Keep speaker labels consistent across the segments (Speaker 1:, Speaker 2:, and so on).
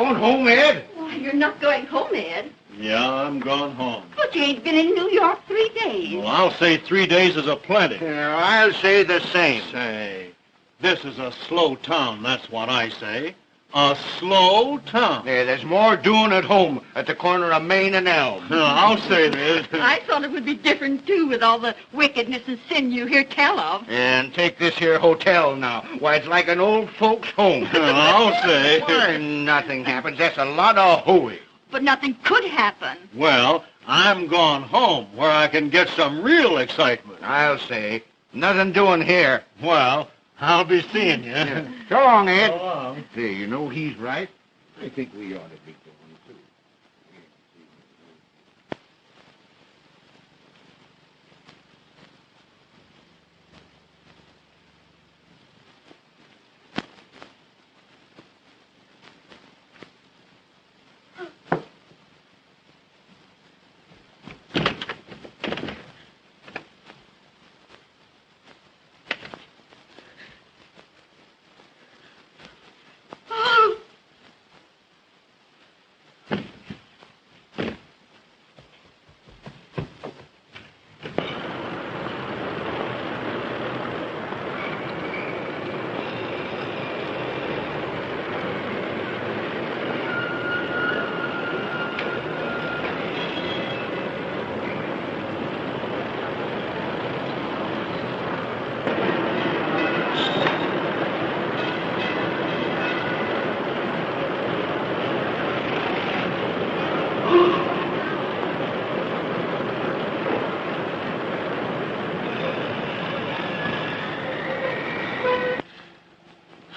Speaker 1: going home, Ed?
Speaker 2: Why, you're not going home, Ed.
Speaker 3: Yeah, I'm gone home.
Speaker 2: But you ain't been in New York 3 days.
Speaker 3: Well, I'll say 3 days is a plenty.
Speaker 1: Yeah, I'll say the same.
Speaker 3: Say, this is a slow town, that's what I say. A slow town.
Speaker 1: Yeah, there's more doing at home at the corner of Main and Elm.
Speaker 3: I'll say this.
Speaker 2: I thought it would be different, too, with all the wickedness and sin you hear tell of.
Speaker 1: And take this here hotel now. Why, it's like an old folks' home.
Speaker 3: I'll say.
Speaker 1: Why, nothing happens. That's a lot of hooey.
Speaker 2: But nothing could happen.
Speaker 3: Well, I'm gone home where I can get some real excitement.
Speaker 1: I'll say. Nothing doing here.
Speaker 3: Well, I'll be seeing you.
Speaker 1: Yeah. So long, Ed.
Speaker 3: So long.
Speaker 1: Hey, you know he's right. I think we ought to be going, too.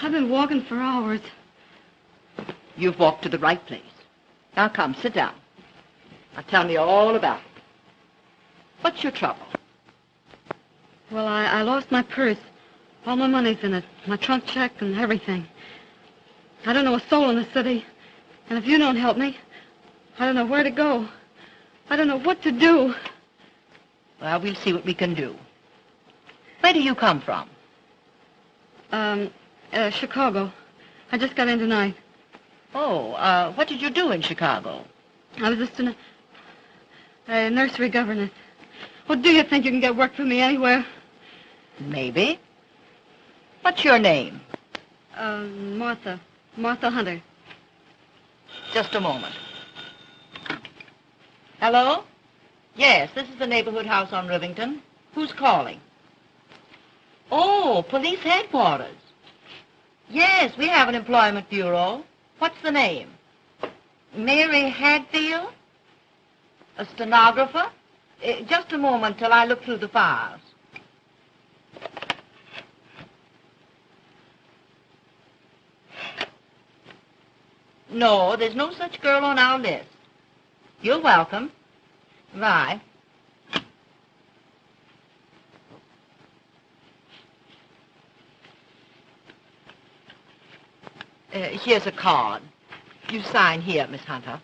Speaker 2: I've been walking for hours. You've walked to the right place. Now come, sit down. Now tell me all about it. What's your trouble?
Speaker 4: Well, I lost my purse. All my money's in it. My trunk check and everything. I don't know a soul in the city. And if you don't help me, I don't know where to go. I don't know what to do.
Speaker 2: Well, we'll see what we can do. Where do you come from?
Speaker 4: Chicago. I just got in tonight.
Speaker 2: Oh, what did you do in Chicago?
Speaker 4: I was just a nursery governess. Well, do you think you can get work for me anywhere?
Speaker 2: Maybe. What's your name?
Speaker 4: Martha. Martha Hunter.
Speaker 2: Just a moment. Hello? Yes, this is the neighborhood house on Rivington. Who's calling? Oh, police headquarters. Yes, we have an employment bureau. What's the name? Mary Hadfield? A stenographer? Just a moment till I look through the files. No, there's no such girl on our list. You're welcome. Bye. Here's a card. You sign here, Miss Hunter.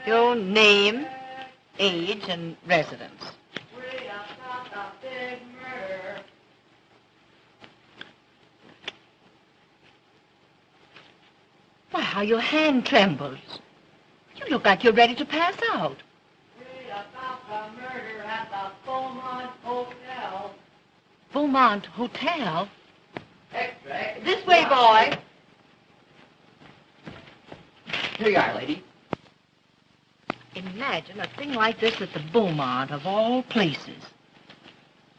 Speaker 2: Your name, age, and residence. Why, how your hand trembles. You look like you're ready to pass out. Murder at the Beaumont Hotel. Beaumont Hotel? This way, boy.
Speaker 1: Here you are, lady.
Speaker 2: Imagine a thing like this at the Beaumont, of all places.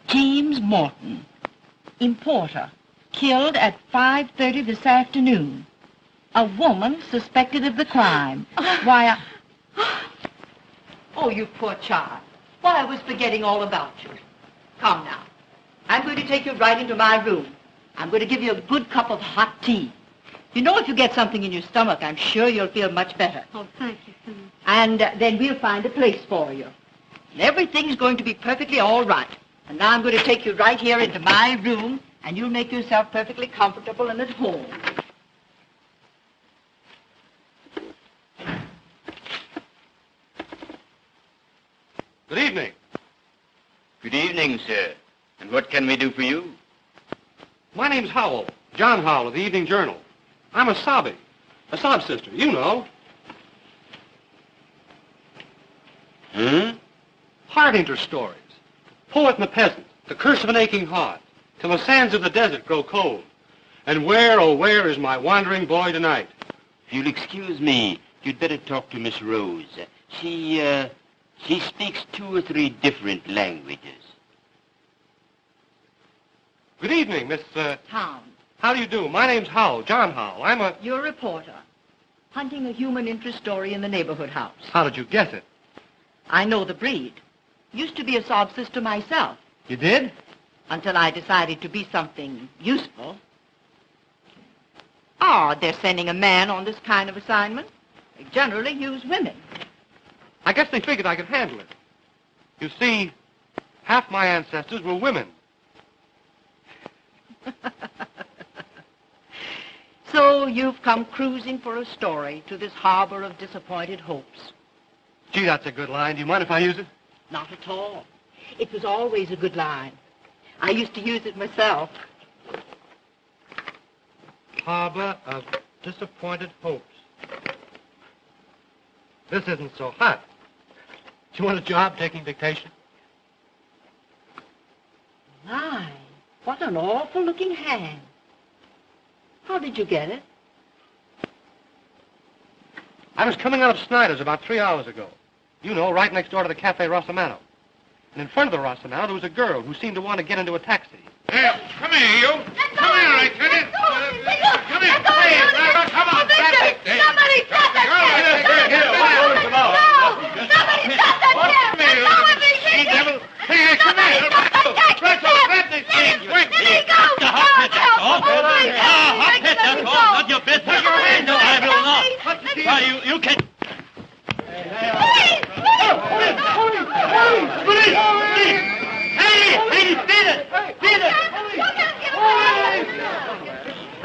Speaker 2: James Morton, importer, killed at 5:30 this afternoon. A woman suspected of the crime. Why, Oh, you poor child. Why, I was forgetting all about you. Come now. I'm going to take you right into my room. I'm going to give you a good cup of hot tea. You know, if you get something in your stomach, I'm sure you'll feel much better.
Speaker 4: Oh, thank you, Simmons.
Speaker 2: And then we'll find a place for you. And everything's going to be perfectly all right. And now I'm going to take you right here into my room, and you'll make yourself perfectly comfortable and at home.
Speaker 1: Good evening.
Speaker 5: Good evening, sir. And what can we do for you?
Speaker 1: My name's Howell, John Howell of the Evening Journal. I'm a sobby.
Speaker 6: A sob sister, you know. Heart eater stories. Poet and the Peasant, The Curse of an Aching Heart, Till the Sands of the Desert Grow Cold, and Where, oh where is my wandering boy tonight?
Speaker 5: If you'll excuse me, you'd better talk to Miss Rose. She speaks 2 or 3 different languages.
Speaker 6: Good evening, Miss,
Speaker 2: Town.
Speaker 6: how do you do? My name's Howell, John Howell. I'm a...
Speaker 2: You're a reporter, hunting a human interest story in the neighborhood house.
Speaker 6: How did you guess it?
Speaker 2: I know the breed. Used to be a sob sister myself,
Speaker 6: You did?
Speaker 2: until I decided to be something useful. Oh, they're sending a man on this kind of assignment. They generally use women.
Speaker 6: I guess they figured I could handle it. You see, half my ancestors were women.
Speaker 2: So you've come cruising for a story to this harbor of disappointed hopes.
Speaker 6: Gee, that's a good line. Do you mind if I use it?
Speaker 2: Not at all. It was always a good line. I used to use it myself.
Speaker 6: Harbor of disappointed hopes. This isn't so hot. Do you want a job taking dictation?
Speaker 2: My, what an awful-looking hand. How did you get it?
Speaker 6: I was coming out of Snyder's about 3 hours ago. You know, right next door to the Cafe Rossamano. And in front of the Rossamano, there was a girl who seemed to want to get into a taxi.
Speaker 1: Hey, come here, you. Come here, I tell you. Come here. Hey, come on.
Speaker 7: Somebody stop that Somebody stop that
Speaker 1: Hey, come here. Let me see.
Speaker 7: Let me go!
Speaker 5: Not your business. Put your hands up. I will not. Why, you can...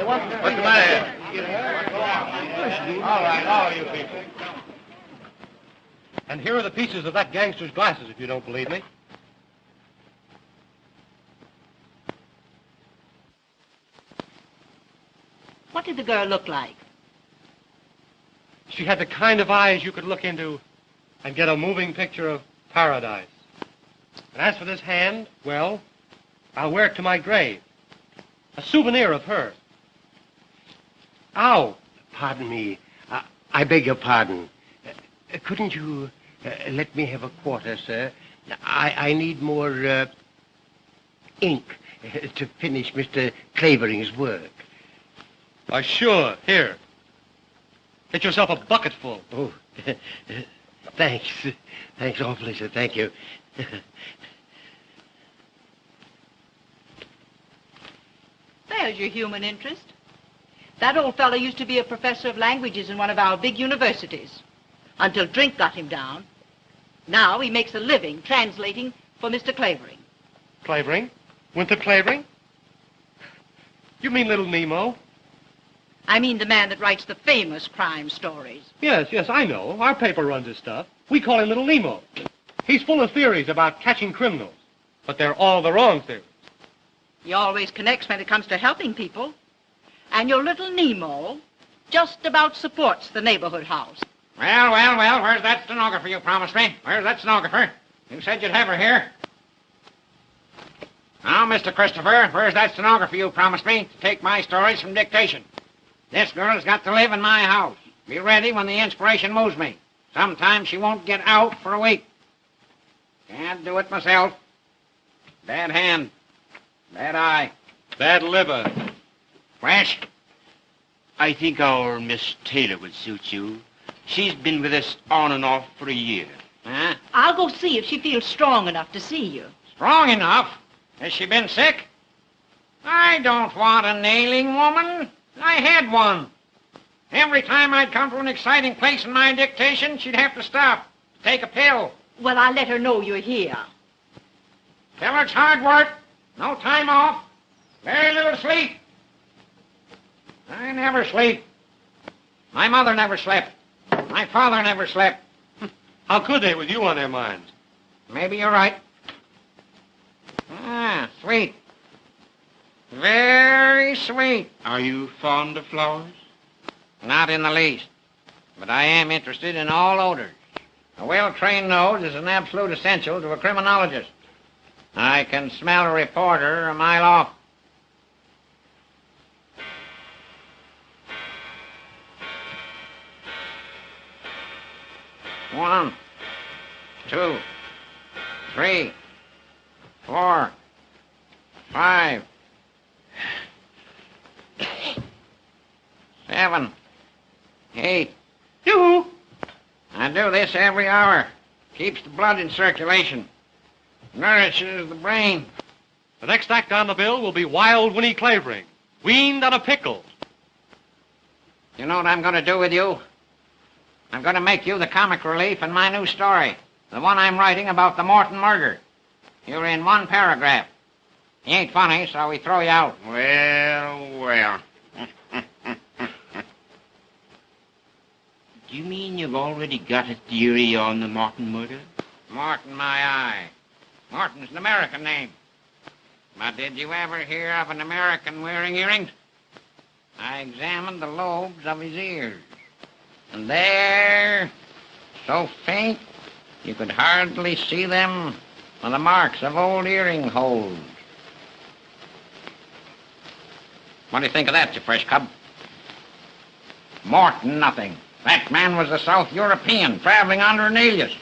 Speaker 1: What's the matter? All right, all you people.
Speaker 6: And here are the pieces of that gangster's glasses, if you don't believe me.
Speaker 2: What did the girl look like?
Speaker 6: She had the kind of eyes you could look into and get a moving picture of paradise. And as for this hand, well, I'll wear it to my grave. A souvenir of her.
Speaker 8: Ow! Pardon me. I beg your pardon. Couldn't you let me have a quarter, sir? I need more ink to finish Mr. Clavering's work.
Speaker 6: Sure. Here. Get yourself a bucketful.
Speaker 8: Oh, thanks. Thanks awfully, sir. Thank you.
Speaker 2: There's your human interest. That old fellow used to be a professor of languages in one of our big universities, until drink got him down. Now he makes a living translating for Mr. Clavering.
Speaker 6: Clavering? Winter Clavering? You mean Little Nemo?
Speaker 2: I mean the man that writes the famous crime stories.
Speaker 6: Yes, I know. Our paper runs his stuff. We call him Little Nemo. He's full of theories about catching criminals, but they're all the wrong theories.
Speaker 2: He always connects when it comes to helping people. And your little Nemo just about supports the neighborhood house.
Speaker 1: Well, where's that stenographer you promised me? Where's that stenographer? You said you'd have her here. Now, Mr. Christopher, where's that stenographer you promised me to take my stories from dictation? This girl's got to live in my house. Be ready when the inspiration moves me. Sometimes she won't get out for a week. Can't do it myself. Bad hand. Bad eye.
Speaker 6: Bad liver.
Speaker 1: Fresh.
Speaker 5: I think our Miss Taylor would suit you. She's been with us on and off for a year.
Speaker 1: Huh?
Speaker 2: I'll go see if she feels strong enough to see you.
Speaker 1: Strong enough? Has she been sick? I don't want a nailing woman. I had one. Every time I'd come to an exciting place in my dictation, she'd have to stop, take a pill.
Speaker 2: Well, I'll let her know you're here.
Speaker 1: Tell her it's hard work, no time off, very little sleep. I never sleep. My mother never slept. My father never slept.
Speaker 6: How could they with you on their minds?
Speaker 1: Maybe you're right. Ah, sweet. Very sweet.
Speaker 5: Are you fond of flowers?
Speaker 1: Not in the least. But I am interested in all odors. A well-trained nose is an absolute essential to a criminologist. I can smell a reporter a mile off. One, 2, 3, 4, 5, 7, 8.
Speaker 6: You!
Speaker 1: I do this every hour. Keeps the blood in circulation. Nourishes the brain.
Speaker 6: The next act on the bill will be Wild Winnie Clavering, weaned on a pickle.
Speaker 1: You know what I'm going to do with you? I'm going to make you the comic relief in my new story. The one I'm writing about the Morton murder. You're in one paragraph. You ain't funny, so we throw you out.
Speaker 5: Well. Do you mean you've already got a theory on the Morton murder?
Speaker 1: Morton, my eye. Morton's an American name. But did you ever hear of an American wearing earrings? I examined the lobes of his ears. And there, so faint, you could hardly see them, were the marks of old earring holes. What do you think of that, you fresh cub? Morton, nothing. That man was a South European traveling under an alias.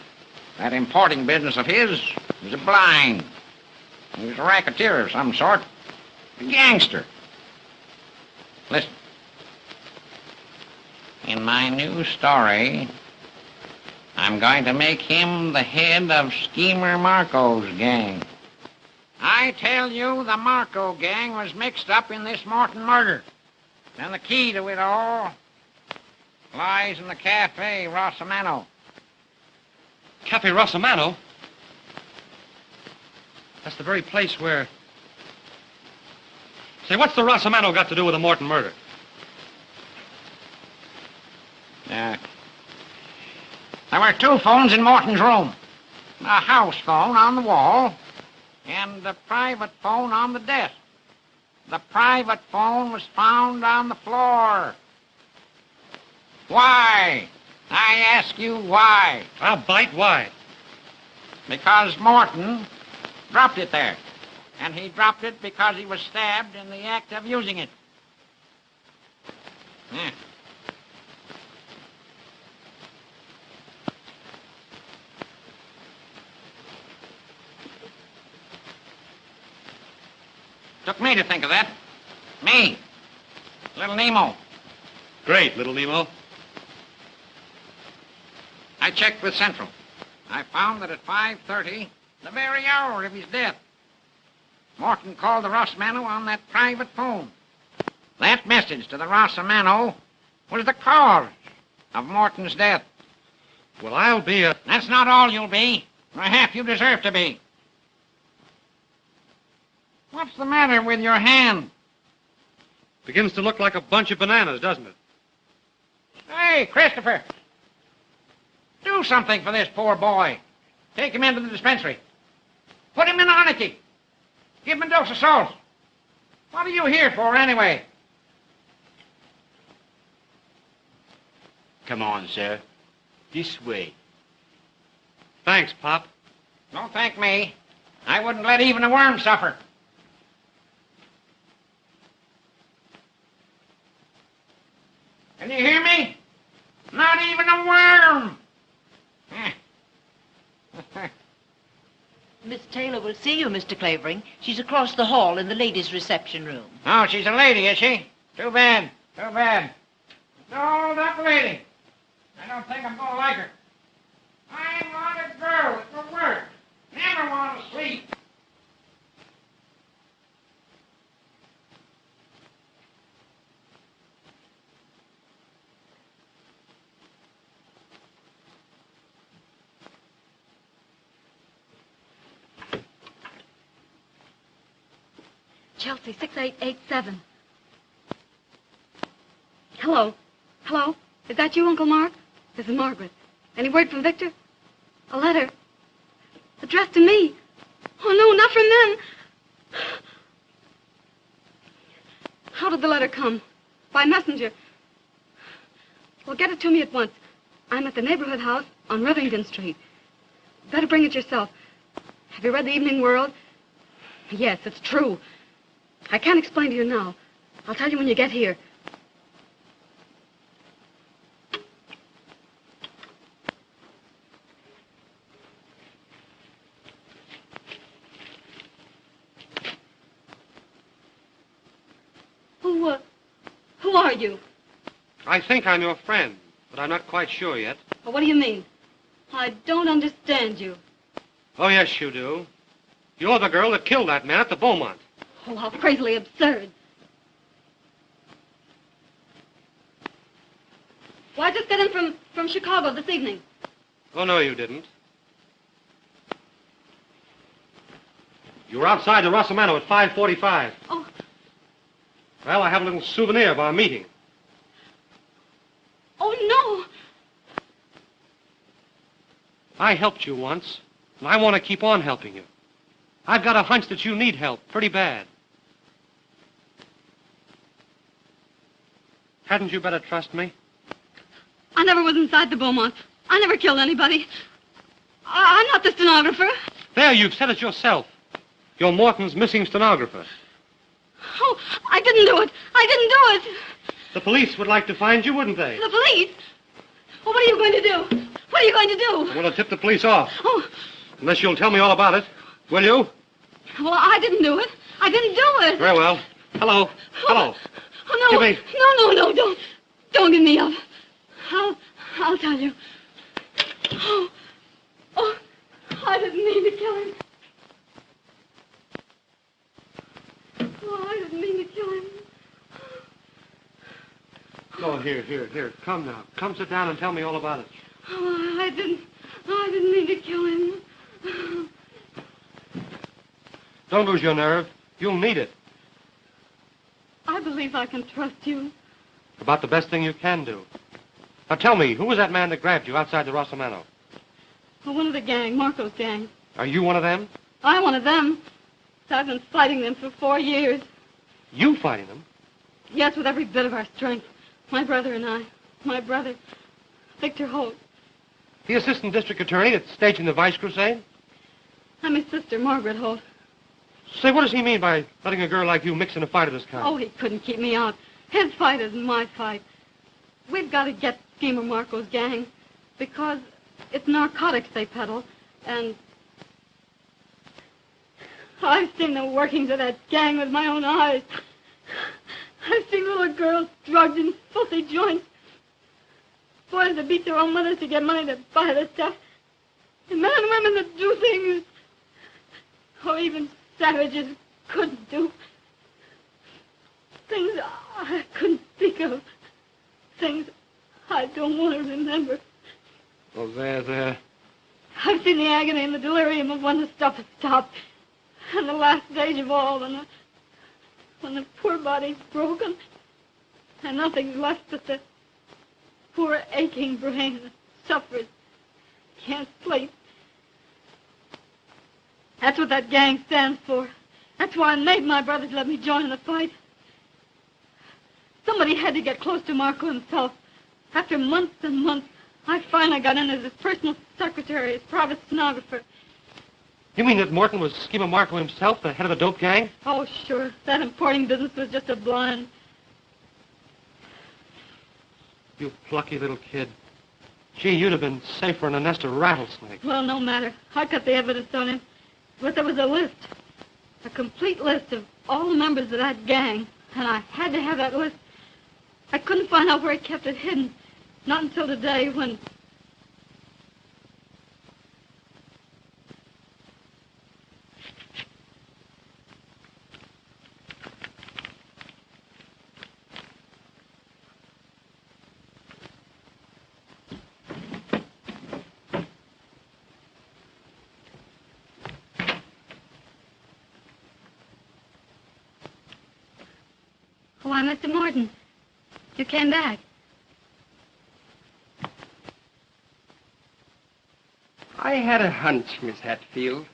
Speaker 1: That importing business of his was a blind. He was a racketeer of some sort. A gangster. Listen. In my new story, I'm going to make him the head of Schemer Marco's gang. I tell you, the Marco gang was mixed up in this Morton murder. And the key to it all lies in the Cafe Rossamano.
Speaker 6: Cafe Rossamano? That's the very place where... Say, what's the Rossamano got to do with the Morton murder?
Speaker 1: There were 2 phones in Morton's room. A house phone on the wall and a private phone on the desk. The private phone was found on the floor. Why? I ask you why.
Speaker 6: I'll bite. Why?
Speaker 1: Because Morton dropped it there. And he dropped it because he was stabbed in the act of using it. Yeah. Took me to think of that. Me. Little Nemo.
Speaker 6: Great, little Nemo.
Speaker 1: I checked with Central. I found that at 5:30, the very hour of his death, Morton called the Rossamano on that private phone. That message to the Rossamano was the cause of Morton's death.
Speaker 6: Well, I'll be a...
Speaker 1: That's not all you'll be, or half you deserve to be. What's the matter with your hand?
Speaker 6: Begins to look like a bunch of bananas, doesn't it?
Speaker 1: Hey, Christopher. Do something for this poor boy. Take him into the dispensary. Put him in arnicky. Give him a dose of salt. What are you here for, anyway?
Speaker 5: Come on, sir. This way.
Speaker 6: Thanks, Pop.
Speaker 1: Don't thank me. I wouldn't let even a worm suffer. Can you hear me? Not even a worm.
Speaker 2: Miss Taylor will see you, Mr. Clavering. She's across the hall in the ladies' reception room.
Speaker 1: Oh, she's a lady, is she? Too bad. Too bad. No, that lady. I don't think I'm going to like her. I want a girl that will work. Never want to sleep.
Speaker 4: Chelsea, 6887. Hello. Hello? Is that you, Uncle Mark? This is Margaret. Any word from Victor? A letter. Addressed to me. Oh, no, not from them. How did the letter come? By messenger. Well, get it to me at once. I'm at the neighborhood house on Rivington Street. Better bring it yourself. Have you read the Evening World? Yes, it's true. I can't explain to you now. I'll tell you when you get here. Who are you?
Speaker 6: I think I'm your friend, but I'm not quite sure yet.
Speaker 4: Well, what do you mean? I don't understand you.
Speaker 6: Oh, yes, you do. You're the girl that killed that man at the Beaumont.
Speaker 4: Oh, how crazily absurd. Well, I just got in from Chicago this evening.
Speaker 6: Oh, no, you didn't. You were outside the Rossamano at 5:45.
Speaker 4: Oh.
Speaker 6: Well, I have a little souvenir of our meeting.
Speaker 4: Oh, no.
Speaker 6: I helped you once, and I want to keep on helping you. I've got a hunch that you need help pretty bad. Hadn't you better trust me?
Speaker 4: I never was inside the Beaumont. I never killed anybody. I'm not the stenographer.
Speaker 6: There, you've said it yourself. You're Morton's missing stenographer.
Speaker 4: Oh, I didn't do it. I didn't do it.
Speaker 6: The police would like to find you, wouldn't they?
Speaker 4: The police? Well, what are you going to do? What are you going to do?
Speaker 6: I'm going to tip the police off.
Speaker 4: Oh.
Speaker 6: Unless you'll tell me all about it. Will you?
Speaker 4: Well, I didn't do it. I didn't do it.
Speaker 6: Very well. Hello. Hello.
Speaker 4: Oh, no.
Speaker 6: Give me...
Speaker 4: No. Don't give me up. I'll tell you. Oh, I didn't mean to kill him. Oh, I didn't mean to kill him.
Speaker 6: Oh, here. Come now. Come sit down and tell me all about it.
Speaker 4: Oh, I didn't mean to kill him.
Speaker 6: Don't lose your nerve. You'll need it.
Speaker 4: I believe I can trust you.
Speaker 6: About the best thing you can do. Now tell me, who was that man that grabbed you outside the Rossamano?
Speaker 4: Well, one of the gang, Marco's gang.
Speaker 6: Are you one of them?
Speaker 4: I'm one of them. I've been fighting them for 4 years.
Speaker 6: You fighting them?
Speaker 4: Yes, with every bit of our strength. My brother and I. My brother, Victor Holt.
Speaker 6: The assistant district attorney that's staging the Vice Crusade?
Speaker 4: I'm his sister, Margaret Holt.
Speaker 6: Say, what does he mean by letting a girl like you mix in a fight of this kind?
Speaker 4: Oh, he couldn't keep me out. His fight isn't my fight. We've got to get Schemer Marco's gang because it's narcotics they peddle, and I've seen the workings of that gang with my own eyes. I've seen little girls drugged in filthy joints, boys that beat their own mothers to get money to buy the stuff, and men and women that do things, or even savages couldn't do. Things I couldn't speak of. Things I don't want to remember.
Speaker 6: Oh, there.
Speaker 4: I've seen the agony and the delirium of when the stuff has stopped. And the last stage of all, when the poor body's broken, and nothing's left but the poor aching brain that suffers, can't sleep. That's what that gang stands for. That's why I made my brothers let me join in the fight. Somebody had to get close to Marco himself. After months and months, I finally got in as his personal secretary, his private stenographer.
Speaker 6: You mean that Morton was Schemer Marco himself, the head of the dope gang?
Speaker 4: Oh, sure. That importing business was just a blind.
Speaker 6: You plucky little kid. Gee, you'd have been safer in a nest of rattlesnakes.
Speaker 4: Well, no matter. I got the evidence on him. But there was a list. A complete list of all the members of that gang. And I had to have that list. I couldn't find out where he kept it hidden. Not until today when... Why, Mr. Morton, you came back.
Speaker 9: I had a hunch, Miss Hatfield.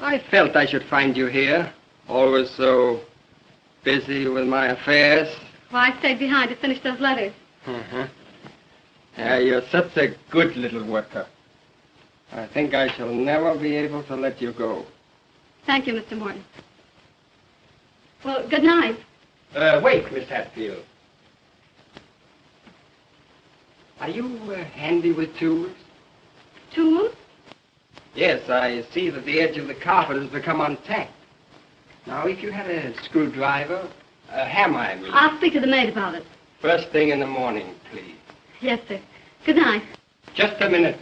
Speaker 9: I felt I should find you here, always so busy with my affairs.
Speaker 4: Well, I stayed behind to finish those letters.
Speaker 9: Uh-huh. You're such a good little worker. I think I shall never be able to let you go.
Speaker 4: Thank you, Mr. Morton. Well, good night.
Speaker 9: Wait, Miss Hatfield. Are you handy with tools?
Speaker 4: Tools?
Speaker 9: Yes, I see that the edge of the carpet has become untacked. Now, if you had a screwdriver, a hammer, I mean.
Speaker 4: I'll speak to the maid about it.
Speaker 9: First thing in the morning, please.
Speaker 4: Yes, sir. Good night.
Speaker 9: Just a minute.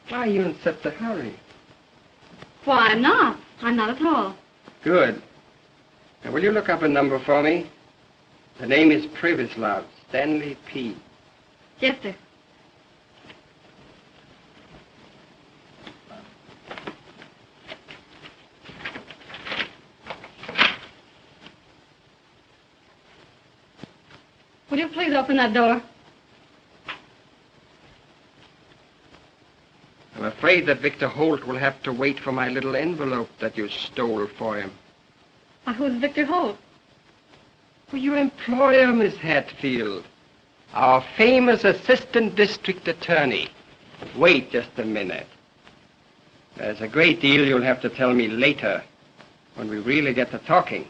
Speaker 9: Why are you in such a hurry?
Speaker 4: Why, I'm not. I'm not at all.
Speaker 9: Good. Now, will you look up a number for me? The name is Love, Stanley P.
Speaker 4: Yes, sir. Would you please open that door?
Speaker 9: I'm afraid that Victor Holt will have to wait for my little envelope that you stole for him.
Speaker 4: Who's Victor Holt?
Speaker 9: Well, your employer, Miss Hatfield. Our famous assistant district attorney. Wait just a minute. There's a great deal you'll have to tell me later, when we really get to talking.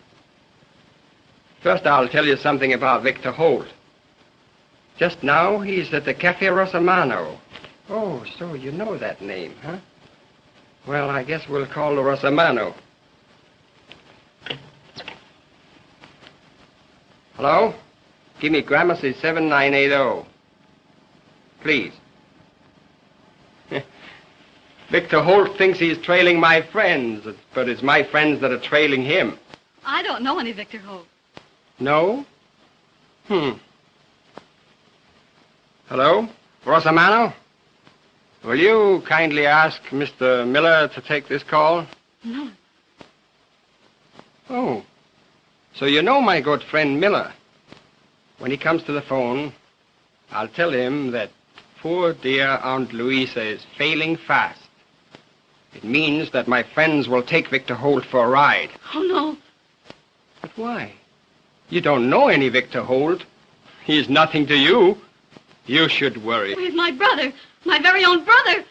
Speaker 9: First, I'll tell you something about Victor Holt. Just now, he's at the Cafe Rosamano. Oh, so you know that name, huh? Well, I guess we'll call the Rosamano. Hello? Give me Gramercy 7980. Please. Victor Holt thinks he's trailing my friends, but it's my friends that are trailing him.
Speaker 4: I don't know any Victor Holt.
Speaker 9: No? Hello? Rosamano? Will you kindly ask Mr. Miller to take this call?
Speaker 4: No.
Speaker 9: Oh. So you know my good friend Miller. When he comes to the phone, I'll tell him that poor dear Aunt Louisa is failing fast. It means that my friends will take Victor Holt for a ride.
Speaker 4: Oh, no.
Speaker 9: But why? You don't know any Victor Holt. He's nothing to you. You should worry.
Speaker 4: He's my brother. My very own brother.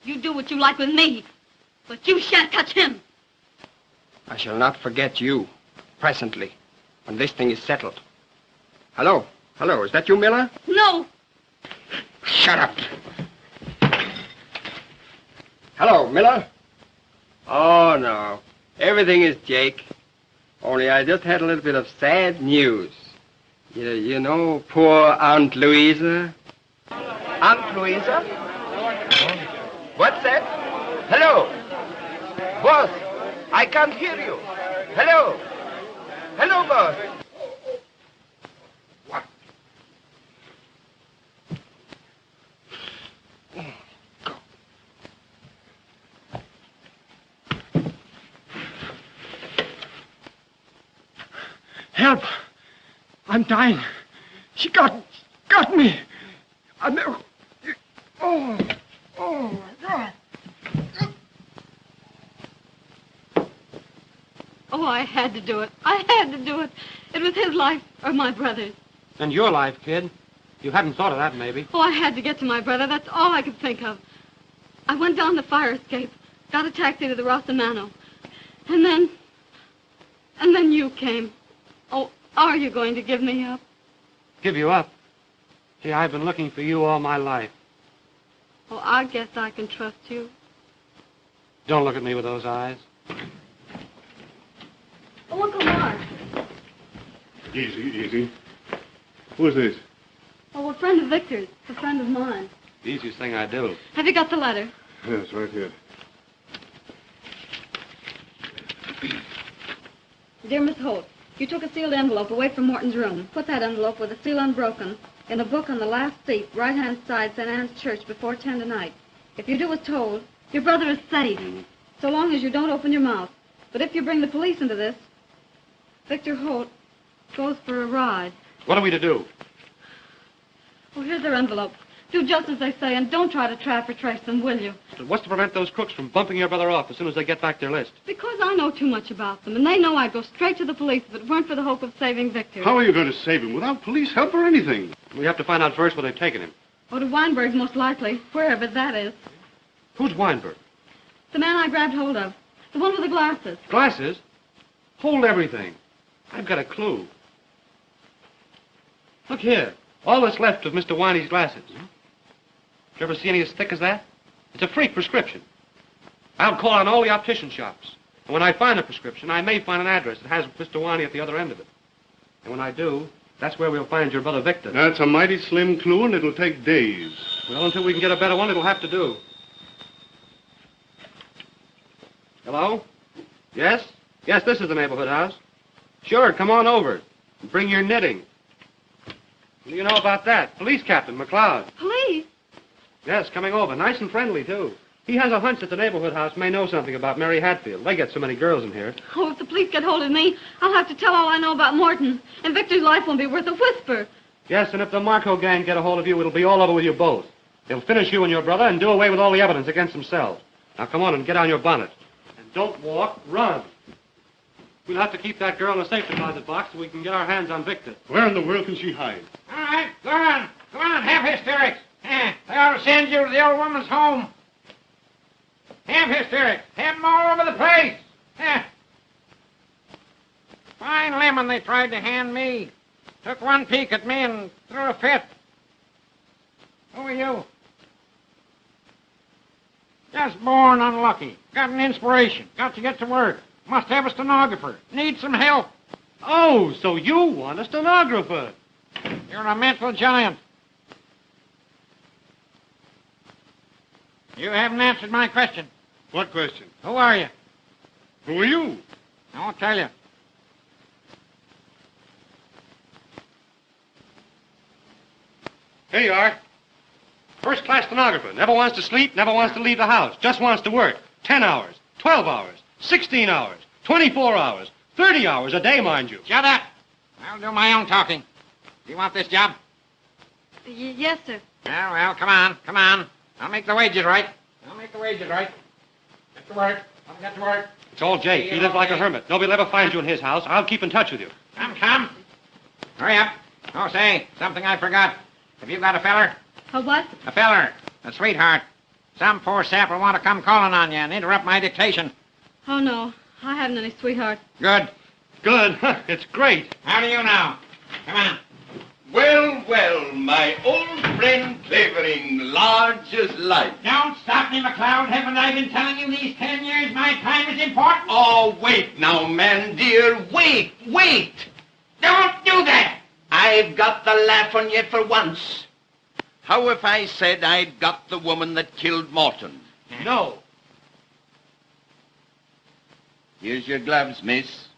Speaker 4: You do what you like with me, but you shan't touch him.
Speaker 9: I shall not forget you, presently, when this thing is settled. Hello? Hello, is that you, Miller?
Speaker 4: No.
Speaker 9: Shut up. Hello, Miller? Oh, no. Everything is Jake. Only I just had a little bit of sad news. You know poor Aunt Louisa? Aunt Louisa? What's that? Hello? Boss, I can't hear you. Hello? Hello, boss. What? Go.
Speaker 8: Help! I'm dying. She got me. Oh, my God.
Speaker 4: Oh, I had to do it. I had to do it. It was his life or my brother's.
Speaker 6: And your life, kid. You hadn't thought of that, maybe.
Speaker 4: Oh, I had to get to my brother. That's all I could think of. I went down the fire escape, got a taxi to the Rosamano. And then you came. Oh, are you going to give me up?
Speaker 6: Give you up? Gee, I've been looking for you all my life.
Speaker 4: Oh, I guess I can trust you.
Speaker 6: Don't look at me with those eyes.
Speaker 4: Oh, Uncle Mark.
Speaker 10: Easy, easy. Who is this?
Speaker 4: Oh, a friend of Victor's. A friend of mine.
Speaker 6: The easiest thing I do.
Speaker 4: Have you got the letter?
Speaker 10: Yes, right here.
Speaker 4: Dear Miss Holt, you took a sealed envelope away from Morton's room. Put that envelope with the seal unbroken in a book on the last seat, right-hand side, St. Anne's Church, before 10 tonight. If you do as told, your brother is safe, so long as you don't open your mouth. But if you bring the police into this, Victor Holt goes for a ride.
Speaker 6: What are we to do?
Speaker 4: Oh, here's their envelope. Do just as they say and don't try to trap or trace them, will you?
Speaker 6: What's to prevent those crooks from bumping your brother off as soon as they get back their list?
Speaker 4: Because I know too much about them, and they know I'd go straight to the police if it weren't for the hope of saving Victor.
Speaker 10: How are you going to save him without police help or anything?
Speaker 6: We have to find out first where they've taken him.
Speaker 4: Oh, to Weinberg's most likely, wherever that is.
Speaker 6: Who's Weinberg?
Speaker 4: The man I grabbed hold of. The one with the glasses.
Speaker 6: Glasses? Hold everything. I've got a clue. Look here. All that's left of Mr. Winey's glasses. Did you ever see any as thick as that? It's a freak prescription. I'll call on all the optician shops. And when I find a prescription, I may find an address that has Mr. Winey at the other end of it. And when I do, that's where we'll find your brother Victor.
Speaker 10: That's a mighty slim clue, and it'll take days.
Speaker 6: Well, until we can get a better one, it'll have to do. Hello? Yes? Yes, this is the neighborhood house. Sure, come on over. And bring your knitting. What do you know about that? Police Captain McLeod.
Speaker 4: Police?
Speaker 6: Yes, coming over. Nice and friendly, too. He has a hunch that the neighborhood house may know something about Mary Hatfield. They get so many girls in here.
Speaker 4: Oh, if the police get hold of me, I'll have to tell all I know about Morton. And Victor's life won't be worth a whisper.
Speaker 6: Yes, and if the Marco gang get a hold of you, it'll be all over with you both. They'll finish you and your brother and do away with all the evidence against themselves. Now, come on and get on your bonnet. And don't walk, run. We'll have to keep that girl in a safe deposit box so we can get our hands on Victor.
Speaker 10: Where in the world can she hide?
Speaker 1: All right, go on. Go on, have hysterics. They'll send you to the old woman's home. Have hysterics. Have them all over the place. Fine lemon they tried to hand me. Took one peek at me and threw a fit. Who are you? Just born unlucky. Got an inspiration. Got to get to work. Must have a stenographer. Need some help.
Speaker 6: Oh, so you want a stenographer.
Speaker 1: You're a mental giant. You haven't answered my question.
Speaker 10: What question?
Speaker 1: Who are you?
Speaker 10: Who are you?
Speaker 1: I won't tell you.
Speaker 6: Here you are. First-class stenographer. Never wants to sleep, never wants to leave the house. Just wants to work. 10 hours, 12 hours, 16 hours, 24 hours, 30 hours a day, mind you.
Speaker 1: Shut up. I'll do my own talking. Do you want this job?
Speaker 4: Yes, sir.
Speaker 1: Well, come on, come on. I'll make the wages right. Get to work. I'll get to work.
Speaker 6: It's all Jake. He lives like a hermit. Nobody'll ever find you in his house. I'll keep in touch with you.
Speaker 1: Come. Hurry up. Oh, say, something I forgot. Have you got a feller?
Speaker 4: A what?
Speaker 1: A feller. A sweetheart. Some poor sap will want to come calling on you and interrupt my dictation.
Speaker 4: Oh, no. I haven't any sweetheart.
Speaker 1: Good.
Speaker 6: Good. It's great.
Speaker 1: How do you know? Come on.
Speaker 5: Well, my old friend Clavering, large as life.
Speaker 1: Don't stop me, McLeod. Haven't I been telling you these 10 years my time is important?
Speaker 5: Oh, wait now, man, dear. Wait.
Speaker 1: Don't do that.
Speaker 5: I've got the laugh on you for once. How if I said I'd got the woman that killed Morton?
Speaker 6: No.
Speaker 5: Here's your gloves, miss.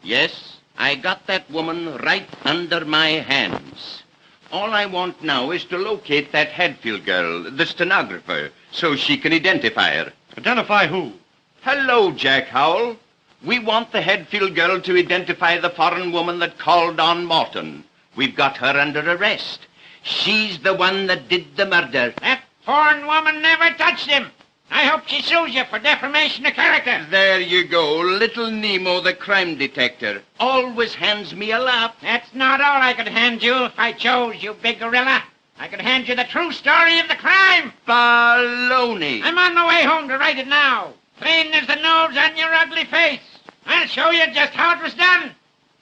Speaker 5: Yes, I got that woman right under my hands. All I want now is to locate that Hadfield girl, the stenographer, so she can identify her.
Speaker 6: Identify who?
Speaker 5: Hello, Jack Howell. We want the Hadfield girl to identify the foreign woman that called on Morton. We've got her under arrest. She's the one that did the murder.
Speaker 1: That foreign woman never touched him. I hope she sues you for defamation of character.
Speaker 5: There you go. Little Nemo, the crime detector, always hands me a laugh.
Speaker 1: That's not all I could hand you if I chose, you big gorilla. I could hand you the true story of the crime.
Speaker 5: Baloney.
Speaker 1: I'm on my way home to write it now. Plain as the nose on your ugly face. I'll show you just how it was done.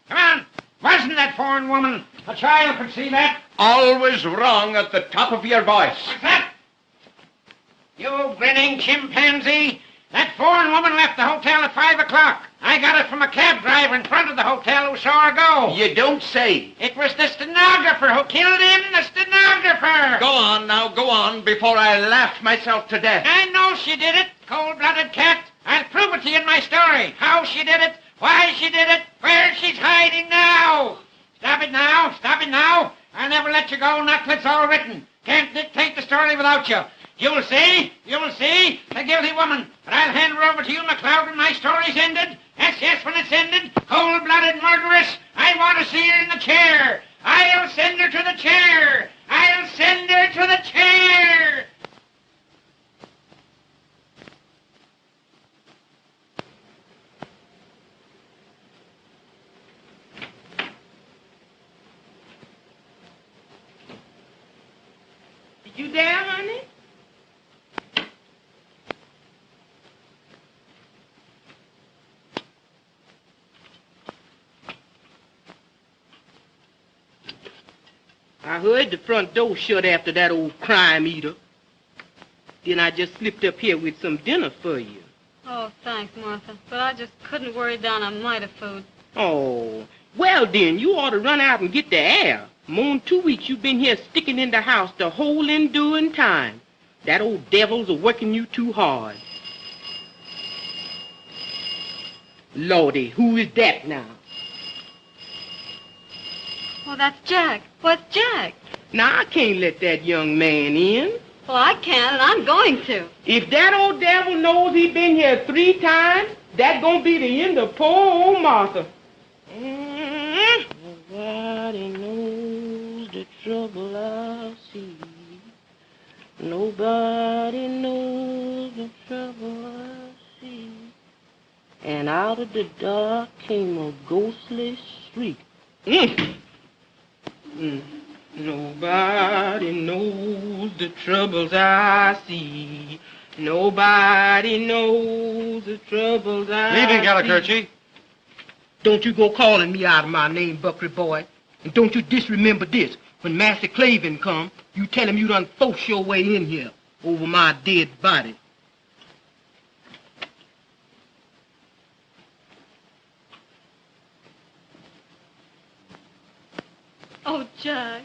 Speaker 1: Come on. Wasn't that foreign woman? A child could see that.
Speaker 5: Always wrong at the top of your voice.
Speaker 1: What's that? You grinning chimpanzee. That foreign woman left the hotel at 5 o'clock. I got it from a cab driver in front of the hotel who saw her go.
Speaker 5: You don't say.
Speaker 1: It was the stenographer who killed him, the stenographer.
Speaker 5: Go on, before I laugh myself to death.
Speaker 1: I know she did it, cold-blooded cat. I'll prove it to you in my story. How she did it, why she did it, where she's hiding now. Stop it now. I'll never let you go, not till it's all written. Can't dictate the story without you. You'll see, the guilty woman. But I'll hand her over to you, McLeod, when my story's ended. Yes, when it's ended. Cold-blooded murderess. I want to see her in the chair. I'll send her to the chair. I'll send her to
Speaker 11: You there, honey? I heard the front door shut after that old crime eater. Then I just slipped up here with some dinner for you.
Speaker 4: Oh, thanks, Martha. But I just couldn't worry down a mite of food.
Speaker 11: Oh, well then, you ought to run out and get the air. More than 2 weeks you've been here sticking in the house the whole enduring time. That old devil's working you too hard. Lordy, who is that now?
Speaker 4: Oh, that's Jack. What's Jack?
Speaker 11: Now, I can't let that young man in.
Speaker 4: Well, I can, and I'm going to.
Speaker 11: If that old devil knows he's been here 3 times, that's gonna be the end of poor old Martha. Nobody knows the trouble I see. Nobody knows the trouble I see. And out of the dark came a ghostly shriek. Nobody knows the troubles I see. Nobody knows the troubles I see.
Speaker 6: Leaving, Gallicurci.
Speaker 11: Don't you go calling me out of my name, Buckery boy. And don't you disremember this. When Master Clavin come, you tell him you done forced your way in here over my dead body.
Speaker 4: Oh, Jack.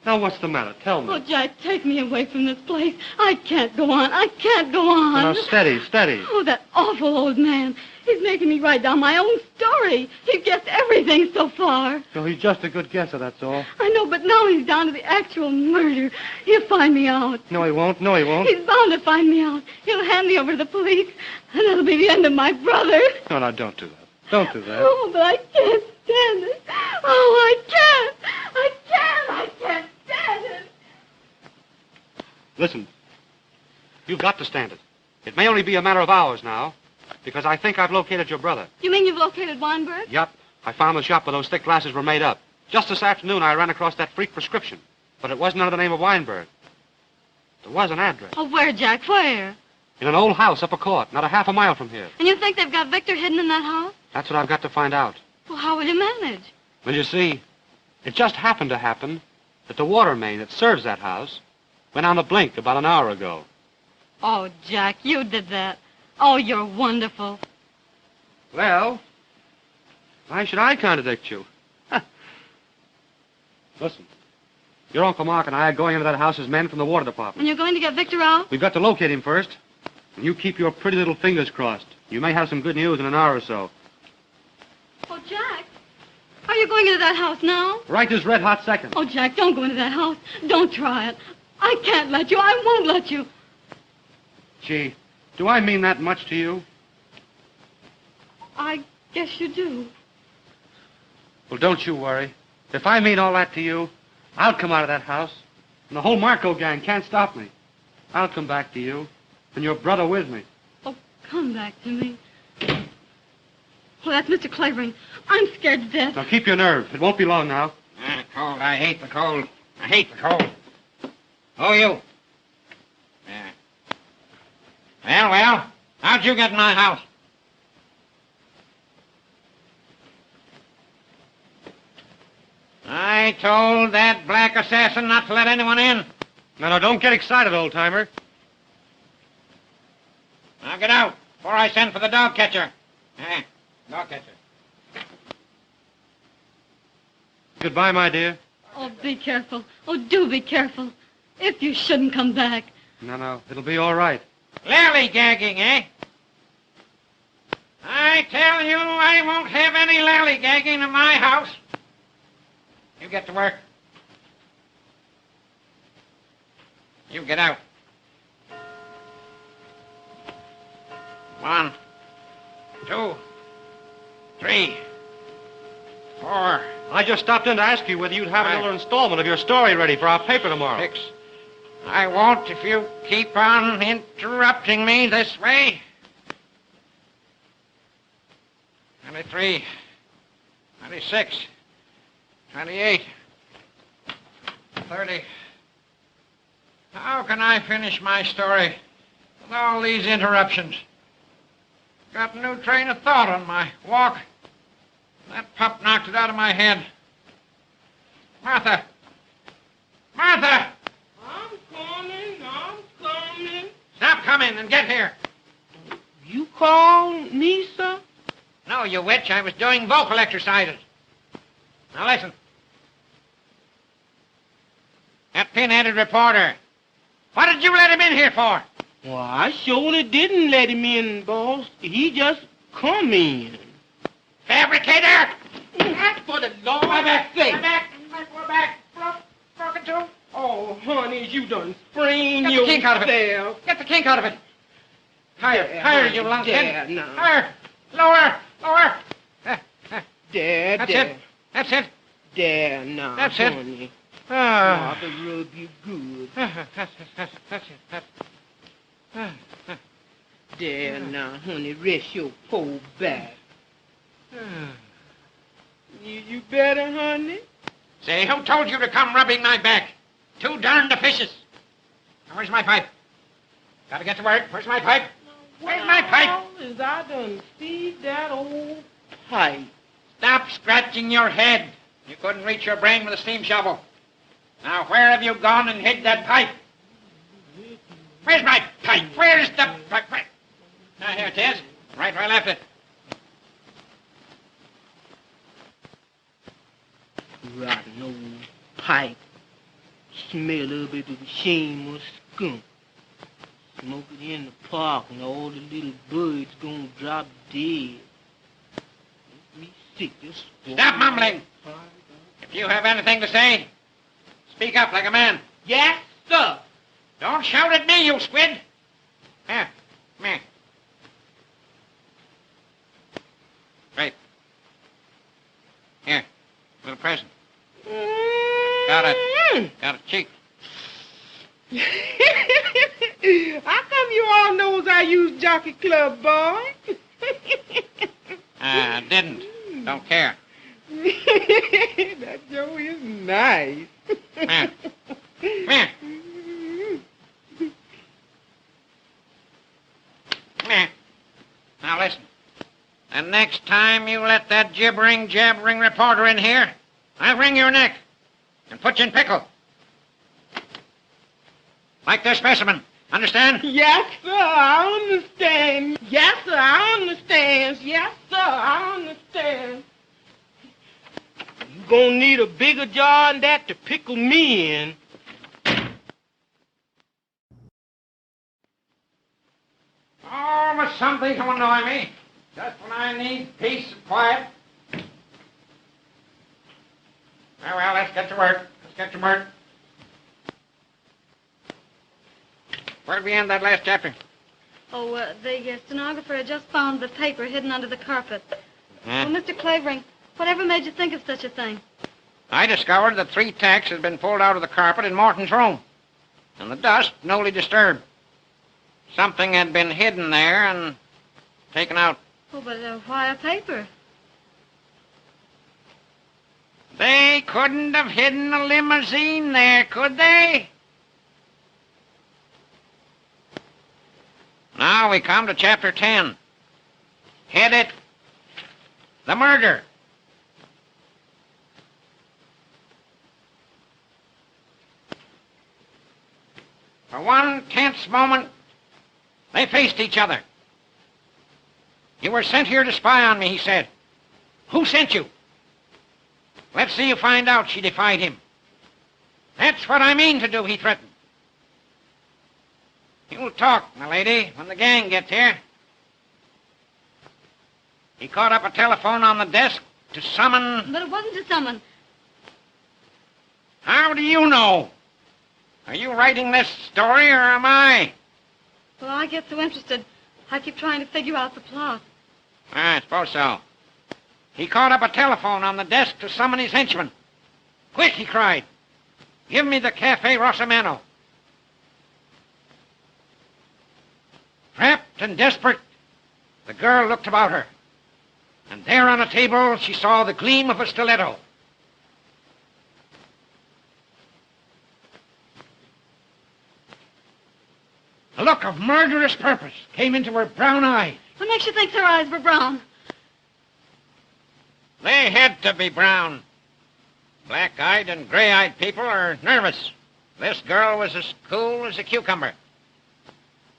Speaker 6: Now, what's the matter? Tell me.
Speaker 4: Oh, Jack, take me away from this place. I can't go on. I can't go on.
Speaker 6: Now, steady, steady.
Speaker 4: Oh, that awful old man. He's making me write down my own story. He's guessed everything so far.
Speaker 6: No, he's just a good guesser, that's all.
Speaker 4: I know, but now he's down to the actual murder. He'll find me out.
Speaker 6: No, he won't. No, he won't.
Speaker 4: He's bound to find me out. He'll hand me over to the police, and that'll be the end of my brother.
Speaker 6: No, no, don't do that. Don't do that.
Speaker 4: Oh, but I can't stand it. Oh, I can't. I can't stand it.
Speaker 6: Listen, you've got to stand it. It may only be a matter of hours now, because I think I've located your brother.
Speaker 4: You mean you've located Weinberg?
Speaker 6: Yep. I found the shop where those thick glasses were made up. Just this afternoon, I ran across that freak prescription, but it wasn't under the name of Weinberg. There was an address.
Speaker 4: Oh, where, Jack? Where?
Speaker 6: In an old house up a court, not a half a mile from here.
Speaker 4: And you think they've got Victor hidden in that house?
Speaker 6: That's what I've got to find out.
Speaker 4: Well, how will you manage?
Speaker 6: Well, you see, it just happened to happen that the water main that serves that house went on the blink about an hour ago.
Speaker 4: Oh, Jack, you did that. Oh, you're wonderful.
Speaker 6: Well, why should I contradict you? Listen, your Uncle Mark and I are going into that house as men from the water department.
Speaker 4: And you're going to get Victor out?
Speaker 6: We've got to locate him first. And you keep your pretty little fingers crossed. You may have some good news in an hour or so.
Speaker 4: Oh, Jack, are you going into that house now?
Speaker 6: Right this red-hot second.
Speaker 4: Oh, Jack, don't go into that house. Don't try it. I can't let you. I won't let you.
Speaker 6: Gee, do I mean that much to you?
Speaker 4: I guess you do.
Speaker 6: Well, don't you worry. If I mean all that to you, I'll come out of that house. And the whole Marco gang can't stop me. I'll come back to you. And your brother with me.
Speaker 4: Oh, come back to me. Oh, that's Mr. Clavering. I'm scared to death.
Speaker 6: Now, keep your nerve. It won't be long now.
Speaker 1: Cold. I hate the cold. I hate the cold. Oh, you. Yeah. Well, how'd you get in my house? I told that black assassin not to let anyone in.
Speaker 6: No, don't get excited, old-timer.
Speaker 1: Now get out before I send for the dog catcher. Dog catcher.
Speaker 6: Goodbye, my dear.
Speaker 4: Oh, be careful. Oh, do be careful. If you shouldn't come back.
Speaker 6: No, it'll be all right.
Speaker 1: Lally-gagging, eh? I tell you, I won't have any lally-gagging in my house. You get to work. You get out. 1, 2, 3, 4.
Speaker 6: I just stopped in to ask you whether you'd have another installment of your story ready for our paper tomorrow.
Speaker 1: 6. I won't if you keep on interrupting me this way. 23, 26, 28, 12:30. How can I finish my story with all these interruptions? Got a new train of thought on my walk. That pup knocked it out of my head. Martha! Martha!
Speaker 11: I'm coming.
Speaker 1: Stop coming and get here.
Speaker 11: You called me, sir?
Speaker 1: No, you witch. I was doing vocal exercises. Now listen. That pin-headed reporter. What did you let him in here for?
Speaker 11: Well, I surely didn't let him in, boss. He just come in.
Speaker 1: Fabricator!
Speaker 11: For the Lord's
Speaker 1: My back!
Speaker 11: sake.
Speaker 1: My back! My poor back! Broken too?
Speaker 11: Oh, honey, you done sprained
Speaker 1: Get the kink out of it.
Speaker 11: yourself.
Speaker 1: Get the kink out of it. Higher, you lunkhead.
Speaker 11: No.
Speaker 1: Higher. Lower.
Speaker 11: There,
Speaker 1: That's
Speaker 11: there.
Speaker 1: it. That's it.
Speaker 11: There, now,
Speaker 1: That's it.
Speaker 11: honey.
Speaker 1: Ah.
Speaker 11: Martha rub you good.
Speaker 1: That's it.
Speaker 11: There, now, honey, rest your poor back. You better, honey?
Speaker 1: Say, who told you to come rubbing my back? Too darned officious. Now, where's my pipe? Gotta get to work. Where's my pipe? Where's my pipe?
Speaker 11: Is I done see that old pipe.
Speaker 1: Stop scratching your head. You couldn't reach your brain with a steam shovel. Now, where have you gone and hid that pipe? Where's my pipe? Where's the pipe? Now, here it is. Right where I left it.
Speaker 11: Rotten old pipe. Smell of it with a shameless skunk. Smoke it in the park and all the little birds gonna drop dead. Make me sick. Just
Speaker 1: Stop mumbling. If you have anything to say, speak up like a man.
Speaker 11: Yes, sir.
Speaker 1: Don't shout at me, you squid. Here, come here. Right. Here, little present. Got it. Got a cheek.
Speaker 11: How come you all knows I use Jockey Club, boy?
Speaker 1: Didn't. Don't care.
Speaker 11: That Joe is nice.
Speaker 1: Come here. Come here. Come here. Now listen. The next time you let that jabbering reporter in here, I'll wring your neck and put you in pickle. Like this specimen. Understand?
Speaker 11: Yes, sir, I understand. Yes, sir, I understand. Yes, sir, I understand. You gonna need a bigger jar than that to pickle me in.
Speaker 1: Oh, but something to annoy me. Just when I need peace and quiet. Well, let's get to work. Where'd we end that last chapter?
Speaker 4: Oh, the stenographer had just found the paper hidden under the carpet.
Speaker 1: Huh?
Speaker 4: Well, Mr. Clavering, whatever made you think of such a thing?
Speaker 1: I discovered that 3 tacks had been pulled out of the carpet in Morton's room, and the dust newly disturbed. Something had been hidden there and taken out.
Speaker 4: Oh, but why a paper?
Speaker 1: They couldn't have hidden a limousine there, could they? Now we come to chapter 10. Headed, The Murder. For one tense moment, they faced each other. You were sent here to spy on me, he said. Who sent you? Let's see you find out, she defied him. That's what I mean to do, he threatened. You'll talk, my lady, when the gang gets here. He caught up a telephone on the desk to summon...
Speaker 4: But it wasn't to summon.
Speaker 1: How do you know? Are you writing this story, or am I?
Speaker 4: Well, I get so interested, I keep trying to figure out the plot.
Speaker 1: I suppose so. He caught up a telephone on the desk to summon his henchman. Quick, he cried. Give me the Cafe Rosamano. Trapped and desperate, the girl looked about her. And there on a table, she saw the gleam of a stiletto. A look of murderous purpose came into her brown eyes.
Speaker 4: What makes you think her eyes were brown?
Speaker 1: They had to be brown. Black-eyed and gray-eyed people are nervous. This girl was as cool as a cucumber.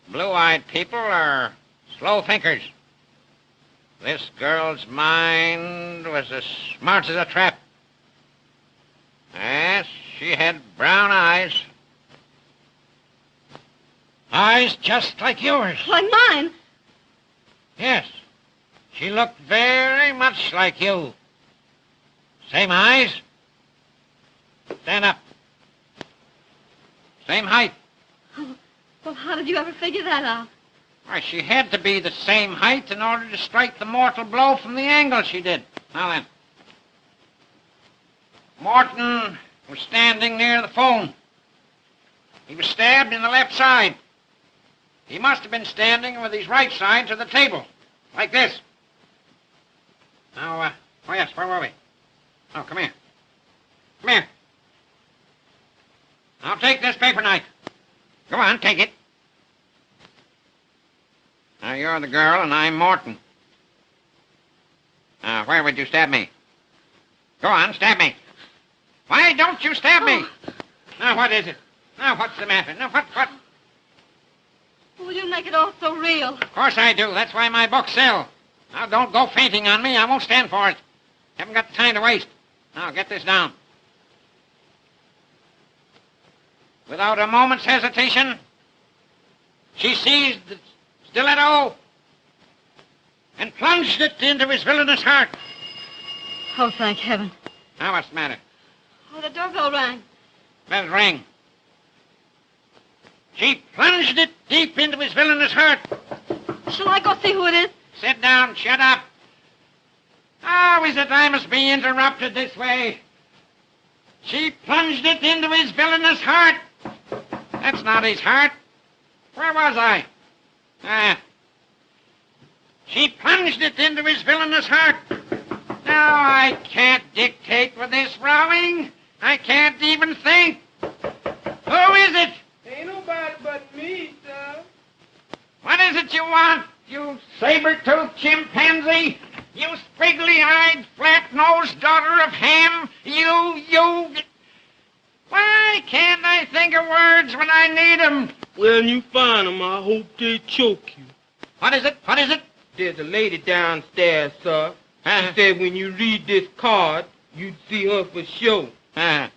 Speaker 1: Blue-eyed people are slow thinkers. This girl's mind was as smart as a trap. Yes, she had brown eyes. Eyes just like yours.
Speaker 4: Like mine?
Speaker 1: Yes. She looked very much like you. Same eyes. Stand up. Same height.
Speaker 4: Oh, well, how did you ever figure that out?
Speaker 1: Why, she had to be the same height in order to strike the mortal blow from the angle she did. Now then. Morton was standing near the phone. He was stabbed in the left side. He must have been standing with his right side to the table, like this. Now, oh yes, where were we? Oh, come here. Come here. Now take this paper knife. Go on, take it. Now, you're the girl and I'm Morton. Now, where would you stab me? Go on, stab me. Why don't you stab me? Now, what is it? Now, what's the matter? Now, what?
Speaker 4: Well, you make it all so real.
Speaker 1: Of course I do. That's why my books sell. Now, don't go fainting on me. I won't stand for it. Haven't got the time to waste. Now, get this down. Without a moment's hesitation, she seized the stiletto and plunged it into his villainous heart.
Speaker 4: Oh, thank heaven.
Speaker 1: Now, what's the matter?
Speaker 4: Oh, the doorbell rang.
Speaker 1: Let it ring. She plunged it deep into his villainous heart.
Speaker 4: Shall I go see who it is?
Speaker 1: Sit down. Shut up. How is it I must be interrupted this way? She plunged it into his villainous heart. That's not his heart. Where was I? She plunged it into his villainous heart. Now I can't dictate with this rowing. I can't even think. Who is it?
Speaker 11: Ain't nobody but me, sir.
Speaker 1: What is it you want, you saber-toothed chimpanzee? You squiggly-eyed, flat-nosed daughter of Ham? You... Why can't I think of words when I need 'em?
Speaker 11: When you find 'em, I hope they choke you.
Speaker 1: What is it? What is it?
Speaker 11: There's a lady downstairs, sir. She said when you read this card, you'd see her for sure.
Speaker 1: Tell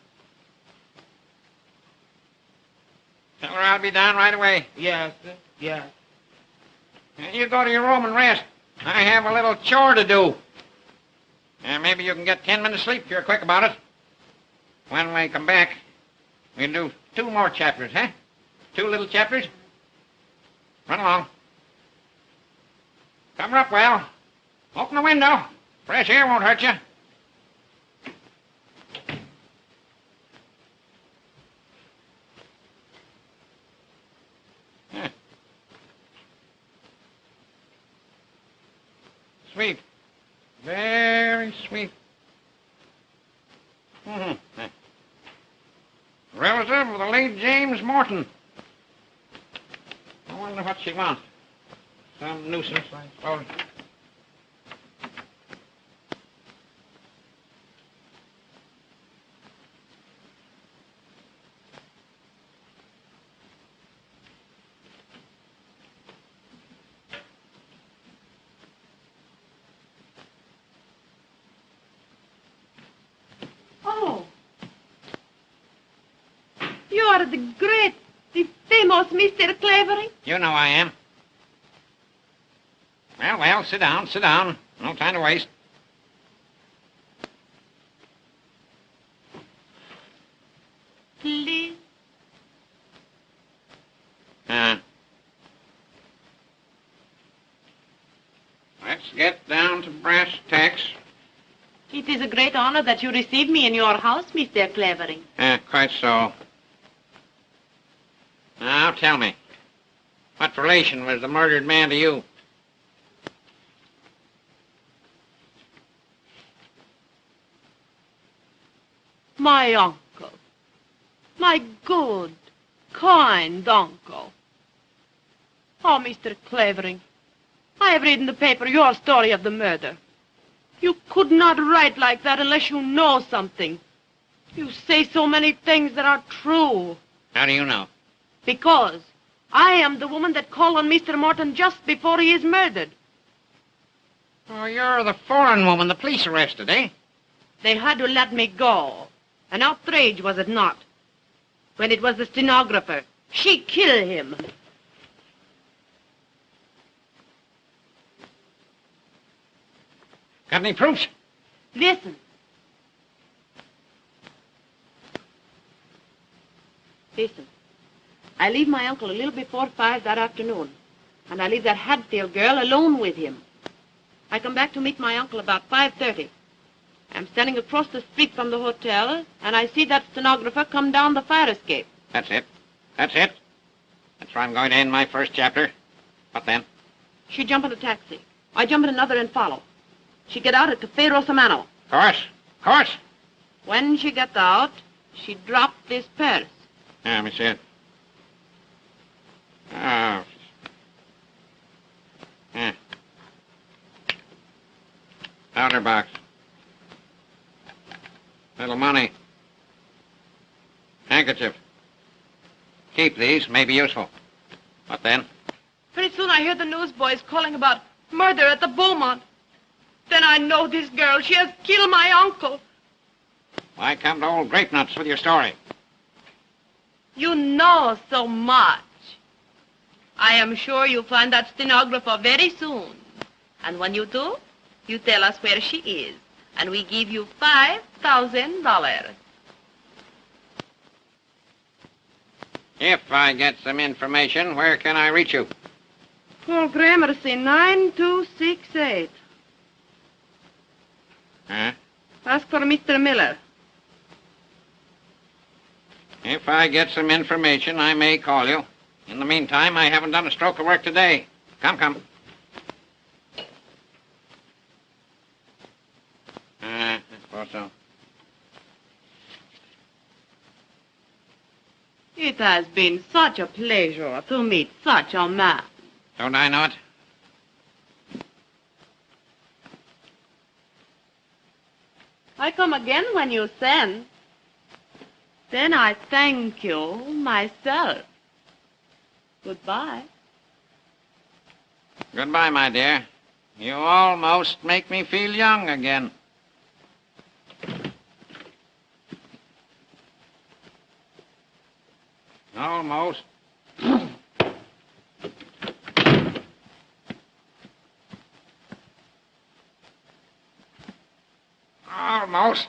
Speaker 1: her I'll be down right away.
Speaker 11: Yes, sir. Yes.
Speaker 1: You go to your room and rest. I have a little chore to do. Maybe you can get 10 minutes sleep if you're quick about it. When we come back, we'll do 2 more chapters, huh? 2 little chapters. Run along. Cover up well. Open the window. Fresh air won't hurt you. Sweet. Very sweet. Relative of the late James Morton. I wonder what she wants. Some nuisance, I suppose.
Speaker 4: Oh. You are the great, the famous Mr. Clavering?
Speaker 1: You know I am. Well, sit down, sit down. No time to waste.
Speaker 4: Please.
Speaker 1: Let's get down to brass tacks.
Speaker 2: It is a great honor that you receive me in your house, Mr. Clavering.
Speaker 1: Quite so. Now, tell me, what relation was the murdered man to you?
Speaker 2: My uncle. My good, kind uncle.
Speaker 12: Oh, Mr. Clavering, I have read in the paper your story of the murder. You could not write like that unless you know something. You say so many things that are true.
Speaker 1: How do you know?
Speaker 12: Because I am the woman that called on Mr. Morton just before he is murdered.
Speaker 1: Oh, you're the foreign woman the police arrested, eh?
Speaker 12: They had to let me go. An outrage, was it not? When it was the stenographer. She killed him.
Speaker 1: Got any proofs?
Speaker 12: Listen. Listen. I leave my uncle a little before 5 that afternoon, and I leave that Hadfield girl alone with him. I come back to meet my uncle about 5:30. I'm standing across the street from the hotel, and I see that stenographer come down the fire escape.
Speaker 1: That's it. That's it. That's where I'm going to end my first chapter. What then?
Speaker 12: She jump in a taxi. I jump in another and follow. She get out at Cafe Rosamano.
Speaker 1: Course. Course.
Speaker 12: When she gets out, she dropped this purse.
Speaker 1: Yeah, let me see it. Oh. Yeah. Powder box. Little money. Handkerchief. Keep these. May be useful. What then?
Speaker 12: Pretty soon I hear the newsboys calling about murder at the Beaumont. Then I know this girl. She has killed my uncle.
Speaker 1: Why come to old grape nuts with your story?
Speaker 12: You know so much. I am sure you'll find that stenographer very soon. And when you do, you tell us where she is. And we give you $5,000.
Speaker 1: If I get some information, where can I reach you?
Speaker 12: Call Gramercy 9268.
Speaker 1: Huh?
Speaker 12: Ask for Mr. Miller.
Speaker 1: If I get some information, I may call you. In the meantime, I haven't done a stroke of work today. Come, come. I suppose so.
Speaker 12: It has been such a pleasure to meet such a man.
Speaker 1: Don't I know it?
Speaker 12: I come again when you send. Then I thank you myself. Goodbye.
Speaker 1: Goodbye, my dear. You almost make me feel young again. Almost. Almost.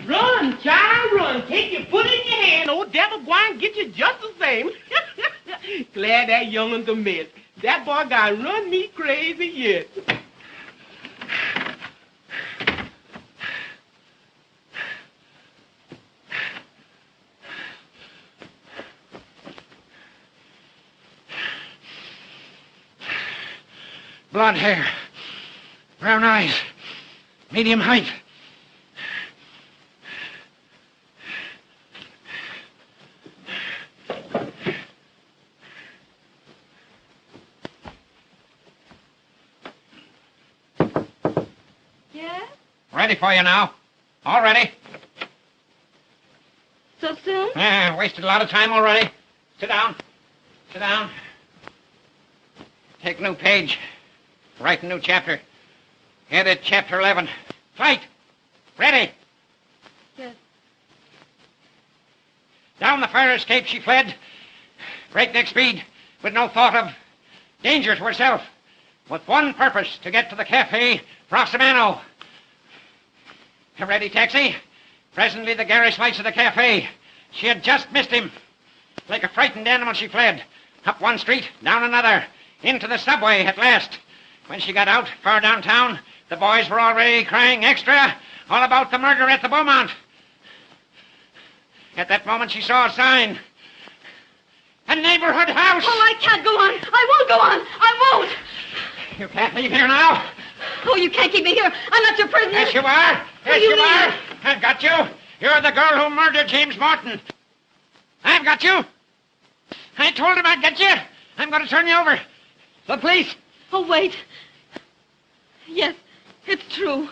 Speaker 11: Run, child, run. Take your foot in your hand. Old devil gwine get you just the same. Glad that young'un's a mess. That boy got run me crazy yet.
Speaker 1: Blonde hair. Brown eyes. Medium height. Ready for you now. All ready.
Speaker 12: So soon?
Speaker 1: Wasted a lot of time already. Sit down. Sit down. Take a new page. Write a new chapter. Edit chapter 11. Fight. Ready.
Speaker 12: Yes.
Speaker 1: Down the fire escape she fled. Breakneck speed, with no thought of danger to herself. With one purpose, to get to the Cafe Rosamano. A ready taxi. Presently the garish lights of the cafe. She had just missed him. Like a frightened animal she fled. Up one street, down another, into the subway at last. When she got out, far downtown, the boys were already crying extra all about the murder at the Beaumont. At that moment, she saw a sign. A neighborhood house.
Speaker 4: Oh, I can't go on. I won't go on. I won't.
Speaker 1: You can't leave here now.
Speaker 4: Oh, you can't keep me here. I'm not your prisoner.
Speaker 1: Yes, you are. Yes, you are. I've got you. You're the girl who murdered James Morton. I've got you. I told him I'd get you. I'm going to turn you over. The police.
Speaker 4: Oh, wait. Yes, it's true.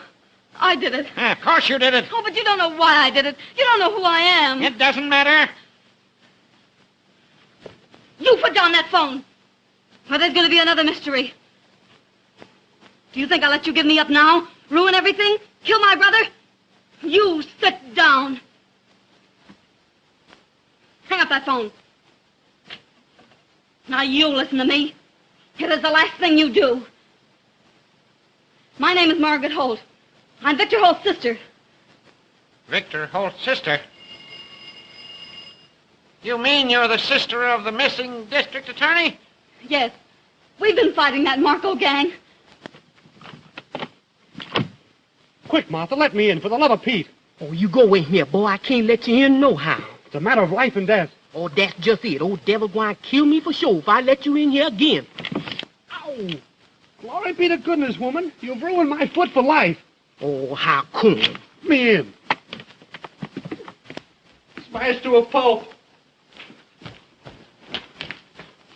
Speaker 4: I did it.
Speaker 1: Of course you did it.
Speaker 4: Oh, but you don't know why I did it. You don't know who I am.
Speaker 1: It doesn't matter.
Speaker 4: You put down that phone. Or there's going to be another mystery. Do you think I'll let you give me up now? Ruin everything? Kill my brother? You sit down. Hang up that phone. Now you listen to me. It is the last thing you do. My name is Margaret Holt. I'm Victor Holt's sister.
Speaker 1: Victor Holt's sister? You mean you're the sister of the missing district attorney?
Speaker 4: Yes. We've been fighting that Marco gang.
Speaker 6: Quick, Martha, let me in, for the love of Pete.
Speaker 11: Oh, you go in here, boy. I can't let you in no how.
Speaker 6: It's a matter of life and death.
Speaker 11: Oh, that's just it. Old devil going to kill me for sure if I let you in here again.
Speaker 6: Ow! Glory be to goodness, woman. You've ruined my foot for life.
Speaker 11: Oh, how come?
Speaker 6: Let me in. Smashed to a pulp.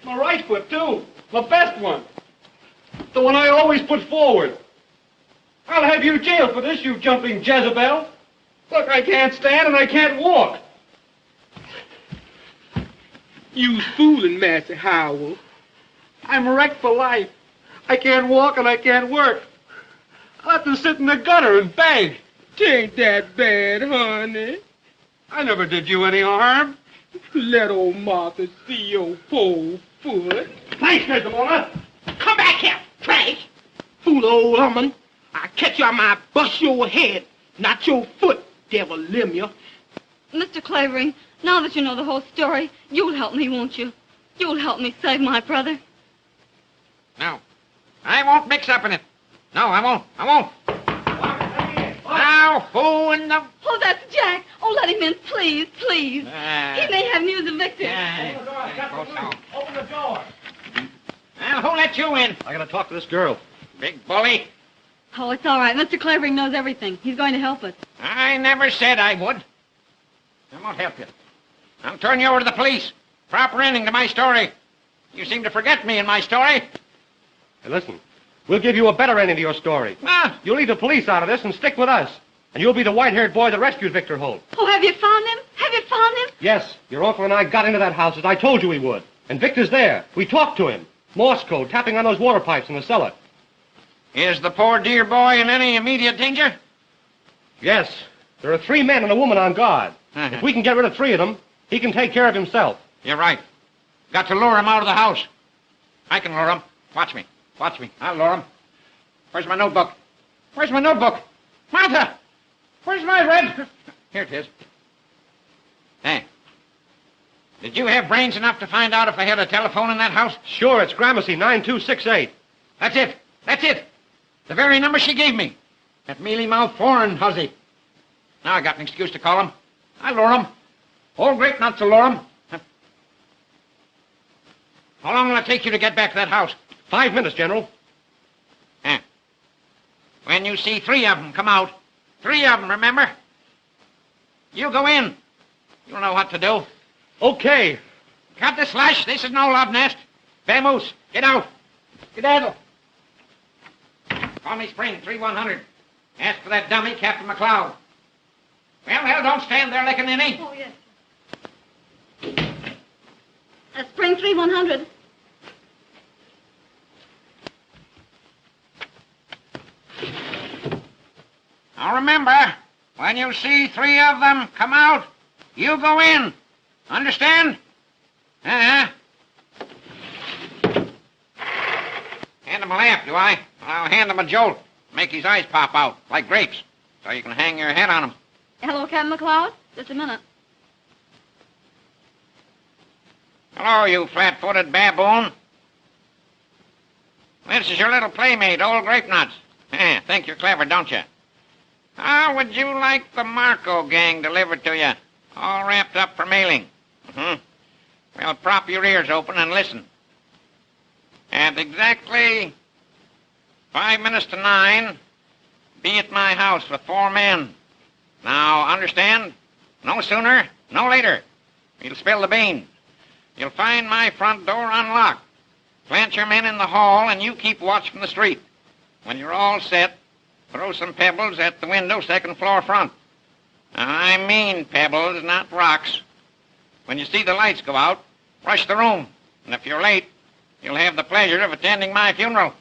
Speaker 6: My right foot, too. The best one. The one I always put forward. I'll have you jailed for this, you jumping Jezebel. Look, I can't stand and I can't walk.
Speaker 11: You's fooling, Master Howell.
Speaker 6: I'm wrecked for life. I can't walk and I can't work. I'll have to sit in the gutter and beg.
Speaker 11: Tain't that bad, honey.
Speaker 6: I never did you any harm.
Speaker 11: Let old Martha see your poor foot.
Speaker 6: Thanks, Mr. Mona.
Speaker 11: Come back here, Frank. Fool old woman. I'll catch you, I might bust your head, not your foot, devil limb you.
Speaker 4: Mr. Clavering, now that you know the whole story, you'll help me, won't you? You'll help me save my brother.
Speaker 1: No. I won't mix up in it. No, I won't. I won't. Now, who in the...
Speaker 4: Oh, that's Jack. Oh, let him in, please, please. He may have news of Victor.
Speaker 3: Open the door.
Speaker 1: Well, who let you in?
Speaker 6: I gotta talk to this girl.
Speaker 1: Big bully.
Speaker 4: Oh, it's all right. Mr. Clavering knows everything. He's going to help us.
Speaker 1: I never said I would. I won't help you. I'll turn you over to the police. Proper ending to my story. You seem to forget me in my story.
Speaker 6: Hey, listen. We'll give you a better ending to your story.
Speaker 1: Ah.
Speaker 6: You'll leave the police out of this and stick with us. And you'll be the white-haired boy that rescued Victor Holt.
Speaker 4: Oh, have you found him? Have you found him?
Speaker 6: Yes, your uncle and I got into that house as I told you we would. And Victor's there. We talked to him. Morse code, tapping on those water pipes in the cellar.
Speaker 1: Is the poor dear boy in any immediate danger?
Speaker 6: Yes. There are 3 men and a woman on guard. If we can get rid of 3 of them, he can take care of himself.
Speaker 1: You're right. Got to lure him out of the house. I can lure him. Watch me. Watch me. I'll lure him. Where's my notebook? Where's my notebook? Martha! Where's my red... Here it is. Hey. Did you have brains enough to find out if I had a telephone in that house?
Speaker 6: Sure, it's Gramercy 9268.
Speaker 1: That's it. That's it. The very number she gave me. That mealy-mouthed foreign hussy. Now I got an excuse to call him. I'll lure him. All great not to lure him. How long will it take you to get back to that house?
Speaker 6: 5 minutes, General.
Speaker 1: When you see 3 of them come out, 3 of them, remember? You go in. You'll know what to do.
Speaker 6: Okay.
Speaker 1: Cut the slush. This is no love nest. Vamoose, get out. Skedaddle. Call me Spring, 3100. Ask for that dummy, Captain McLeod. Well, don't stand there licking any.
Speaker 4: Oh, yes. Spring 3100.
Speaker 1: Now remember, when you see 3 of them come out, you go in. Understand? Uh-huh. Hand him a lamp, do I? I'll hand him a jolt. Make his eyes pop out, like grapes, so you can hang your head on him.
Speaker 4: Hello, Captain McLeod. Just a minute.
Speaker 1: Hello, you flat-footed baboon. This is your little playmate, old Grape Nuts. Think you're clever, don't you? How would you like the Marco gang delivered to you, all wrapped up for mailing? Well, prop your ears open and listen. At exactly 5 minutes to 9, be at my house with 4 men. Now, understand? No sooner, no later. You'll spill the beans. You'll find my front door unlocked. Plant your men in the hall, and you keep watch from the street. When you're all set, throw some pebbles at the window, 2nd floor front. I mean pebbles, not rocks. When you see the lights go out, rush the room. And if you're late, you'll have the pleasure of attending my funeral.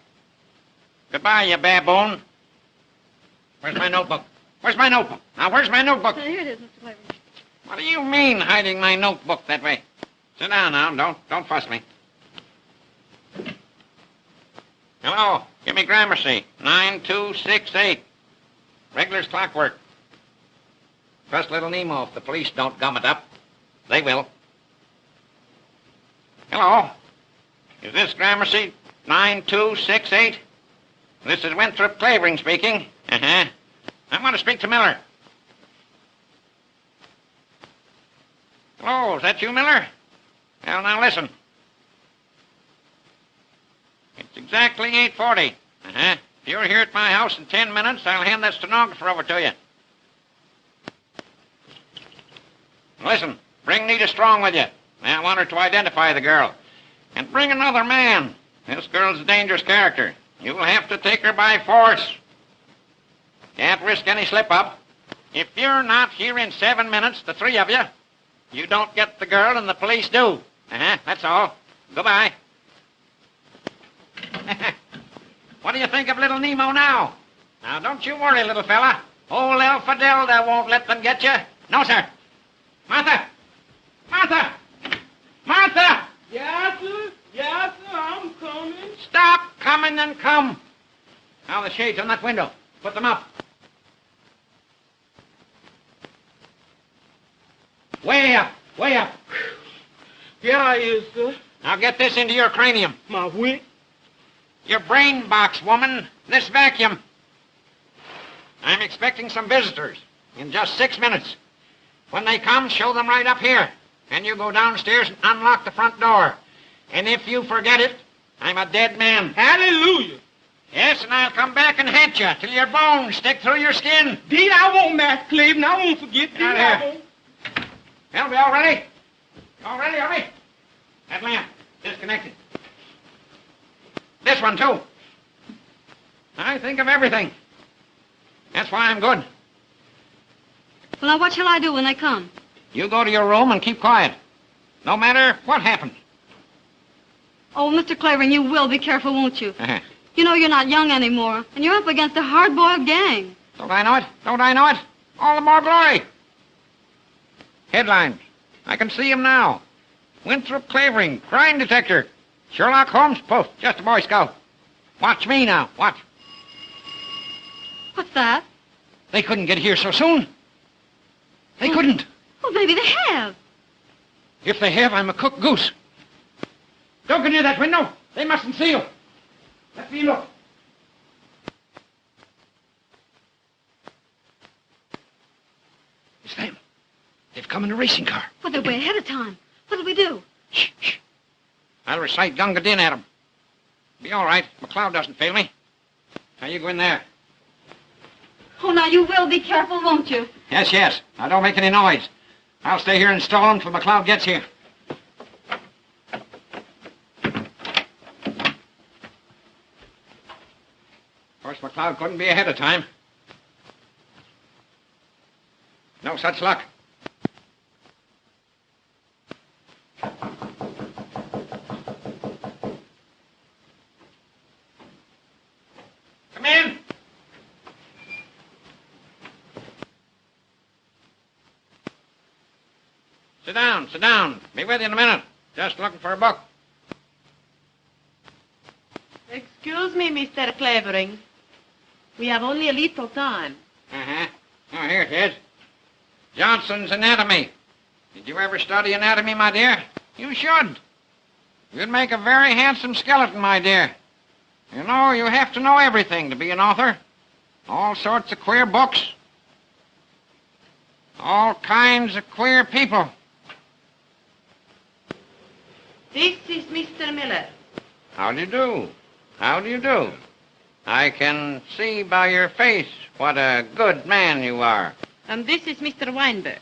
Speaker 1: Goodbye, you baboon. Where's my notebook? Where's my notebook? Now, where's my notebook?
Speaker 4: Here it is, Mr. Clavering.
Speaker 1: What do you mean, hiding my notebook that way? Sit down now. Don't fuss me. Hello. Give me Gramercy. 9268. Regular's clockwork. Trust little Nemo if the police don't gum it up. They will. Hello. Is this Gramercy 9268? This is Winthrop Clavering speaking. I want to speak to Miller. Hello, is that you, Miller? Well, now listen. It's exactly 8:40. If you're here at my house in 10 minutes, I'll hand that stenographer over to you. Listen, bring Nita Strong with you. I want her to identify the girl. And bring another man. This girl's a dangerous character. You'll have to take her by force. Can't risk any slip-up. If you're not here in 7 minutes, the 3 of you, you don't get the girl and the police do. That's all. Goodbye. What do you think of little Nemo now? Now, don't you worry, little fella. Old El Fidelda won't let them get you. No, sir. Martha! Martha! Martha!
Speaker 11: Yes, sir. Yes, sir. I'm coming.
Speaker 1: Stop coming and come. Now, the shades on that window. Put them up. Way up. Way up.
Speaker 11: Here I is, sir.
Speaker 1: Now, get this into your cranium.
Speaker 11: My wit.
Speaker 1: Your brain box, woman. This vacuum. I'm expecting some visitors in just 6 minutes. When they come, show them right up here. And you go downstairs and unlock the front door. And if you forget it, I'm a dead man.
Speaker 11: Hallelujah.
Speaker 1: Yes, and I'll come back and haunt you till your bones stick through your skin.
Speaker 11: Deed, I won't, Master Clavering. I won't forget. Deed, I won't.
Speaker 1: Well, we all ready? All ready, are we? That lamp, disconnected. This one, too. I think of everything. That's why I'm good.
Speaker 4: Well, now, what shall I do when they come?
Speaker 1: You go to your room and keep quiet. No matter what happens.
Speaker 4: Oh, Mr. Clavering, you will be careful, won't you? You know you're not young anymore, and you're up against a hard-boiled gang.
Speaker 1: Don't I know it? Don't I know it? All the more glory. Headlines. I can see him now. Winthrop Clavering, crime detector. Sherlock Holmes, poof, just a Boy Scout. Watch me now, watch.
Speaker 4: What's that?
Speaker 1: They couldn't get here so soon. They couldn't.
Speaker 4: Well, maybe they have.
Speaker 1: If they have, I'm a cooked goose. Don't go near that window. They mustn't see you. Let me look. It's them. They've come in a racing car.
Speaker 4: Well, they're way ahead of time. What'll we do?
Speaker 1: Shh, shh. I'll recite Gunga Din at them. Be all right. McLeod doesn't fail me. Now, you go in there.
Speaker 4: Oh, now, you will be careful, won't you?
Speaker 1: Yes, yes. Now, don't make any noise. I'll stay here and stall him till McLeod gets here. Of course, McLeod couldn't be ahead of time. No such luck. Come in. Sit down, sit down. Be with you in a minute. Just looking for a book.
Speaker 12: Excuse me, Mr. Clavering. We have only a little time.
Speaker 1: Uh-huh. Oh, here it is. Johnson's Anatomy. Did you ever study anatomy, my dear? You should. You'd make a very handsome skeleton, my dear. You know, you have to know everything to be an author. All sorts of queer books. All kinds of queer people.
Speaker 12: This is Mr. Miller.
Speaker 1: How do you do? How do you do? I can see by your face what a good man you are.
Speaker 12: And this is Mr. Weinberg.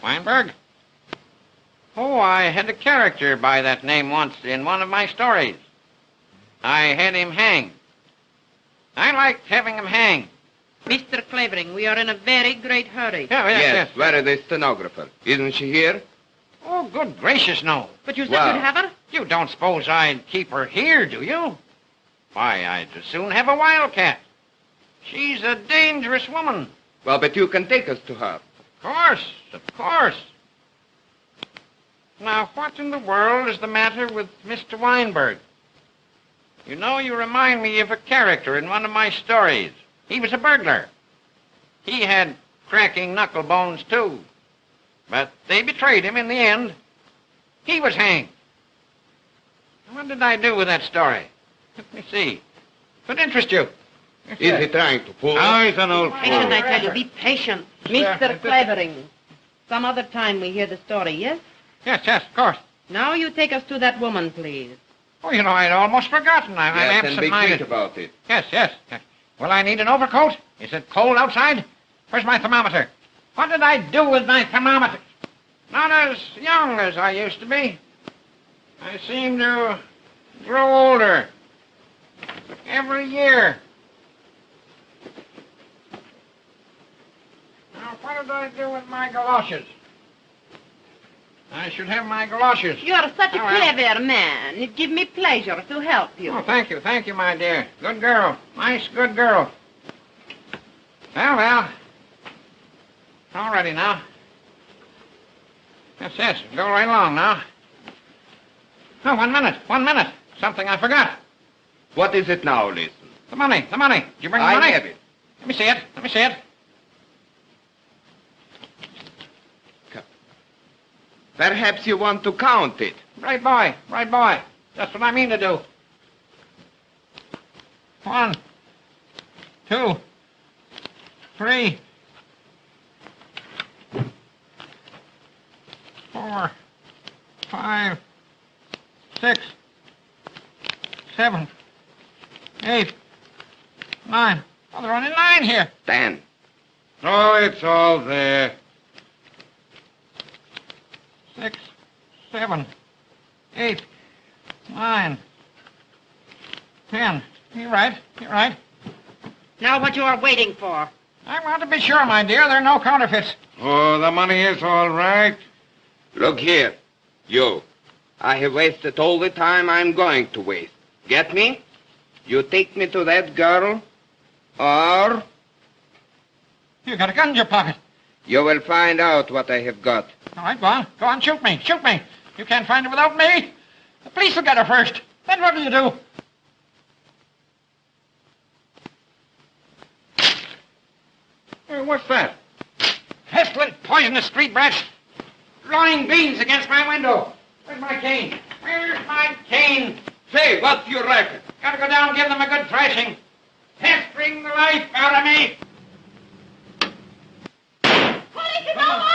Speaker 1: Weinberg? Oh, I had a character by that name once in one of my stories. I had him hanged. I liked having him hanged.
Speaker 12: Mr. Clavering, we are in a very great hurry.
Speaker 1: Yes.
Speaker 9: Where is the stenographer? Isn't she here?
Speaker 1: Oh, good gracious, no.
Speaker 12: But you said
Speaker 9: Well.
Speaker 12: you'd have her?
Speaker 1: You don't suppose I'd keep her here, do you? Why, I'd as soon have a wildcat. She's a dangerous woman.
Speaker 9: Well, but you can take us to her.
Speaker 1: Of course. Now, what in the world is the matter with Mr. Weinberg? You know, you remind me of a character in one of my stories. He was a burglar. He had cracking knuckle bones, too. But they betrayed him in the end. He was hanged. What did I do with that story? Let me see. Could interest you.
Speaker 9: Is he trying to fool?
Speaker 3: Oh, he's an old
Speaker 12: Patient,
Speaker 3: fool.
Speaker 12: I tell you. Be patient.
Speaker 1: Sir,
Speaker 12: Mr. Clavering. Some other time we hear the story, yes?
Speaker 1: Yes, of course.
Speaker 12: Now you take us to that woman, please.
Speaker 1: Oh, you know, I'd almost forgotten. I'm
Speaker 9: Yes, and be quick
Speaker 1: absent-minded.
Speaker 9: about it.
Speaker 1: Yes. Will I need an overcoat? Is it cold outside? Where's my thermometer? What did I do with my thermometer? Not as young as I used to be. I seem to grow older every year. Now, what did I do with my galoshes? I should have my galoshes.
Speaker 12: You are such a
Speaker 1: Oh, well.
Speaker 12: clever man. It gives me pleasure to help you.
Speaker 1: Oh, thank you, my dear. Good girl. Nice, good girl. Well. All ready now. Yes. Go right along now. Oh, 1 minute. Something I forgot.
Speaker 9: What is it now, listen?
Speaker 1: The money. Did you bring the
Speaker 9: I
Speaker 1: money?
Speaker 9: have it.
Speaker 1: Let me see it.
Speaker 9: Perhaps you want to count it.
Speaker 1: Right boy. That's what I mean to do. 1, 2, 3, 4, 5, 6, 7, 8, 9. Oh, there are only 9 here.
Speaker 9: 10.
Speaker 3: Oh, it's all there.
Speaker 1: 6, 7, 8, 9, 10. You're right.
Speaker 12: Now what you are waiting for?
Speaker 1: I want to be sure, my dear, there are no counterfeits.
Speaker 3: Oh, the money is all right.
Speaker 9: Look here, you. I have wasted all the time I'm going to waste. Get me? You take me to that girl, or
Speaker 1: You got a gun in your pocket.
Speaker 9: you will find out what I have got.
Speaker 1: All right, go on, shoot me. You can't find her without me. The police will get her first. Then what do you do?
Speaker 3: Hey, what's that?
Speaker 1: Pestilent, poisonous street brats. Throwing beans against my window. Where's my cane?
Speaker 9: Say, what's your racket?
Speaker 1: Gotta go down and give them a good thrashing. Pestering the life out of me.
Speaker 7: Police is over!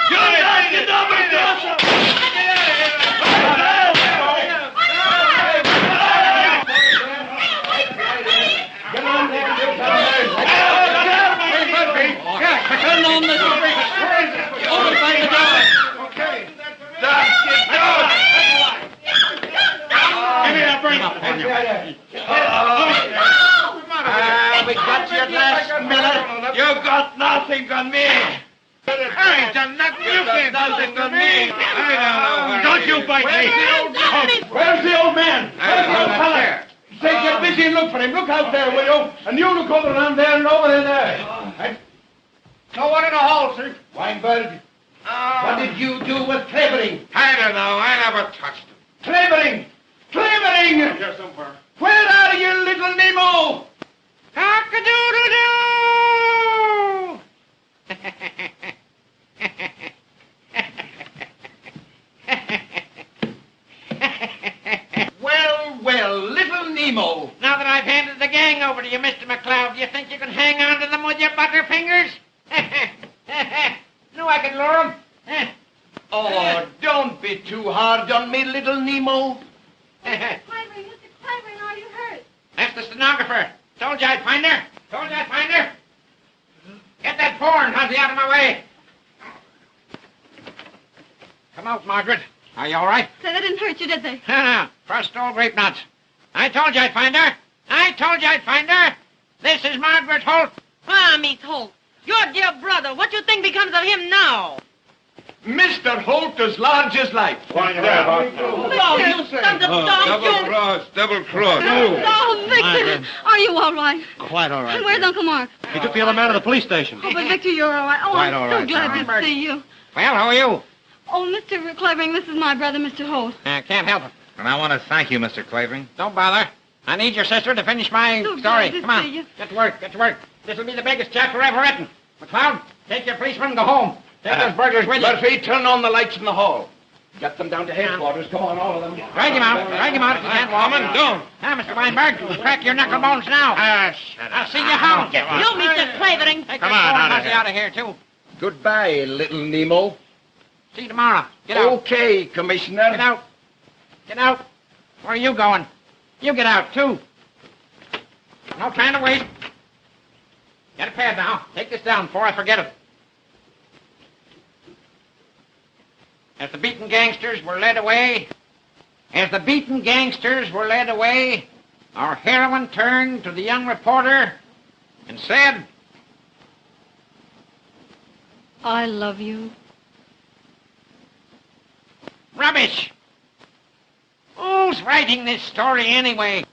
Speaker 9: We got you at last, Miller. You got nothing on me.
Speaker 3: I ain't done nothing. You can't do
Speaker 9: Nothing on me.
Speaker 3: Don't you bite me.
Speaker 13: Where's the old man? Where's the old fella? Say, get busy and look for him. Look out there, will you? And you look over around there and over there.
Speaker 1: No one in the hall, sir.
Speaker 13: Weinberg, what did you do with Clavering?
Speaker 3: I don't know. I never touched him.
Speaker 13: Clavering!
Speaker 3: Here somewhere.
Speaker 13: Where are you, little Nemo?
Speaker 1: Cock-a-doodle-doo!
Speaker 5: Nemo.
Speaker 1: Now that I've handed the gang over to you, Mr. McLeod, do you think you can hang on to them with your butterfingers? No, I can lure them.
Speaker 5: Oh, don't be too hard on me, little Nemo.
Speaker 4: Mr. Clavering, are you hurt?
Speaker 1: That's the stenographer. Told you I'd find her. Told you I'd find her. Get that porn, Hunty, out of my way. Come out, Margaret. Are you all right?
Speaker 4: Say, they didn't hurt you, did they?
Speaker 1: No, crushed old grape nuts. I told you I'd find her. I told you I'd find her. This is Margaret Holt.
Speaker 12: Ah, Miss Holt, your dear brother. What you think becomes of him now?
Speaker 13: Mr. Holt as large as life.
Speaker 7: Double cross, double cross.
Speaker 4: Oh, Victor, are you all right?
Speaker 6: Quite all right.
Speaker 4: And where's Uncle Mark?
Speaker 6: He took the other man to the police station.
Speaker 4: Oh, but Victor, you're all right. Oh,
Speaker 6: Quite
Speaker 4: I'm
Speaker 6: all
Speaker 4: so
Speaker 6: right,
Speaker 4: glad
Speaker 1: Sarah.
Speaker 4: to see you.
Speaker 1: Well, who are you?
Speaker 4: Oh, Mr. Clavering, this is my brother, Mr. Holt.
Speaker 1: Can't help it.
Speaker 14: And I want to thank you, Mr. Clavering.
Speaker 1: Don't bother. I need your sister to finish my
Speaker 4: So
Speaker 1: story.
Speaker 4: glad to
Speaker 1: Come on.
Speaker 4: see you.
Speaker 1: Get to work. Get to work. This'll be the biggest chapter ever written. McLeod, take your policeman and go home. Take those burglars with you.
Speaker 13: Murphy, turn on the lights in the hall. Get them down to headquarters. Come on, all of them.
Speaker 1: Drag him out. Drag him out if you can't walk.
Speaker 6: Don't.
Speaker 1: Now, Mr. Weinberg, crack your knuckle bones now.
Speaker 14: Shut
Speaker 1: I'll see you home.
Speaker 12: You, Mr. Clavering.
Speaker 1: Take
Speaker 14: Come
Speaker 1: that
Speaker 14: on,
Speaker 1: poor
Speaker 14: out of
Speaker 1: hussy
Speaker 14: here.
Speaker 1: out of here, too.
Speaker 13: Goodbye, little Nemo.
Speaker 1: See you tomorrow. Get out.
Speaker 13: Okay, Commissioner.
Speaker 1: Get out. Get out. Where are you going? You get out, too. No time to waste. Get a pad now. Take this down before I forget it. As the beaten gangsters were led away, our heroine turned to the young reporter and said,
Speaker 4: I love you.
Speaker 1: Rubbish! Who's writing this story anyway?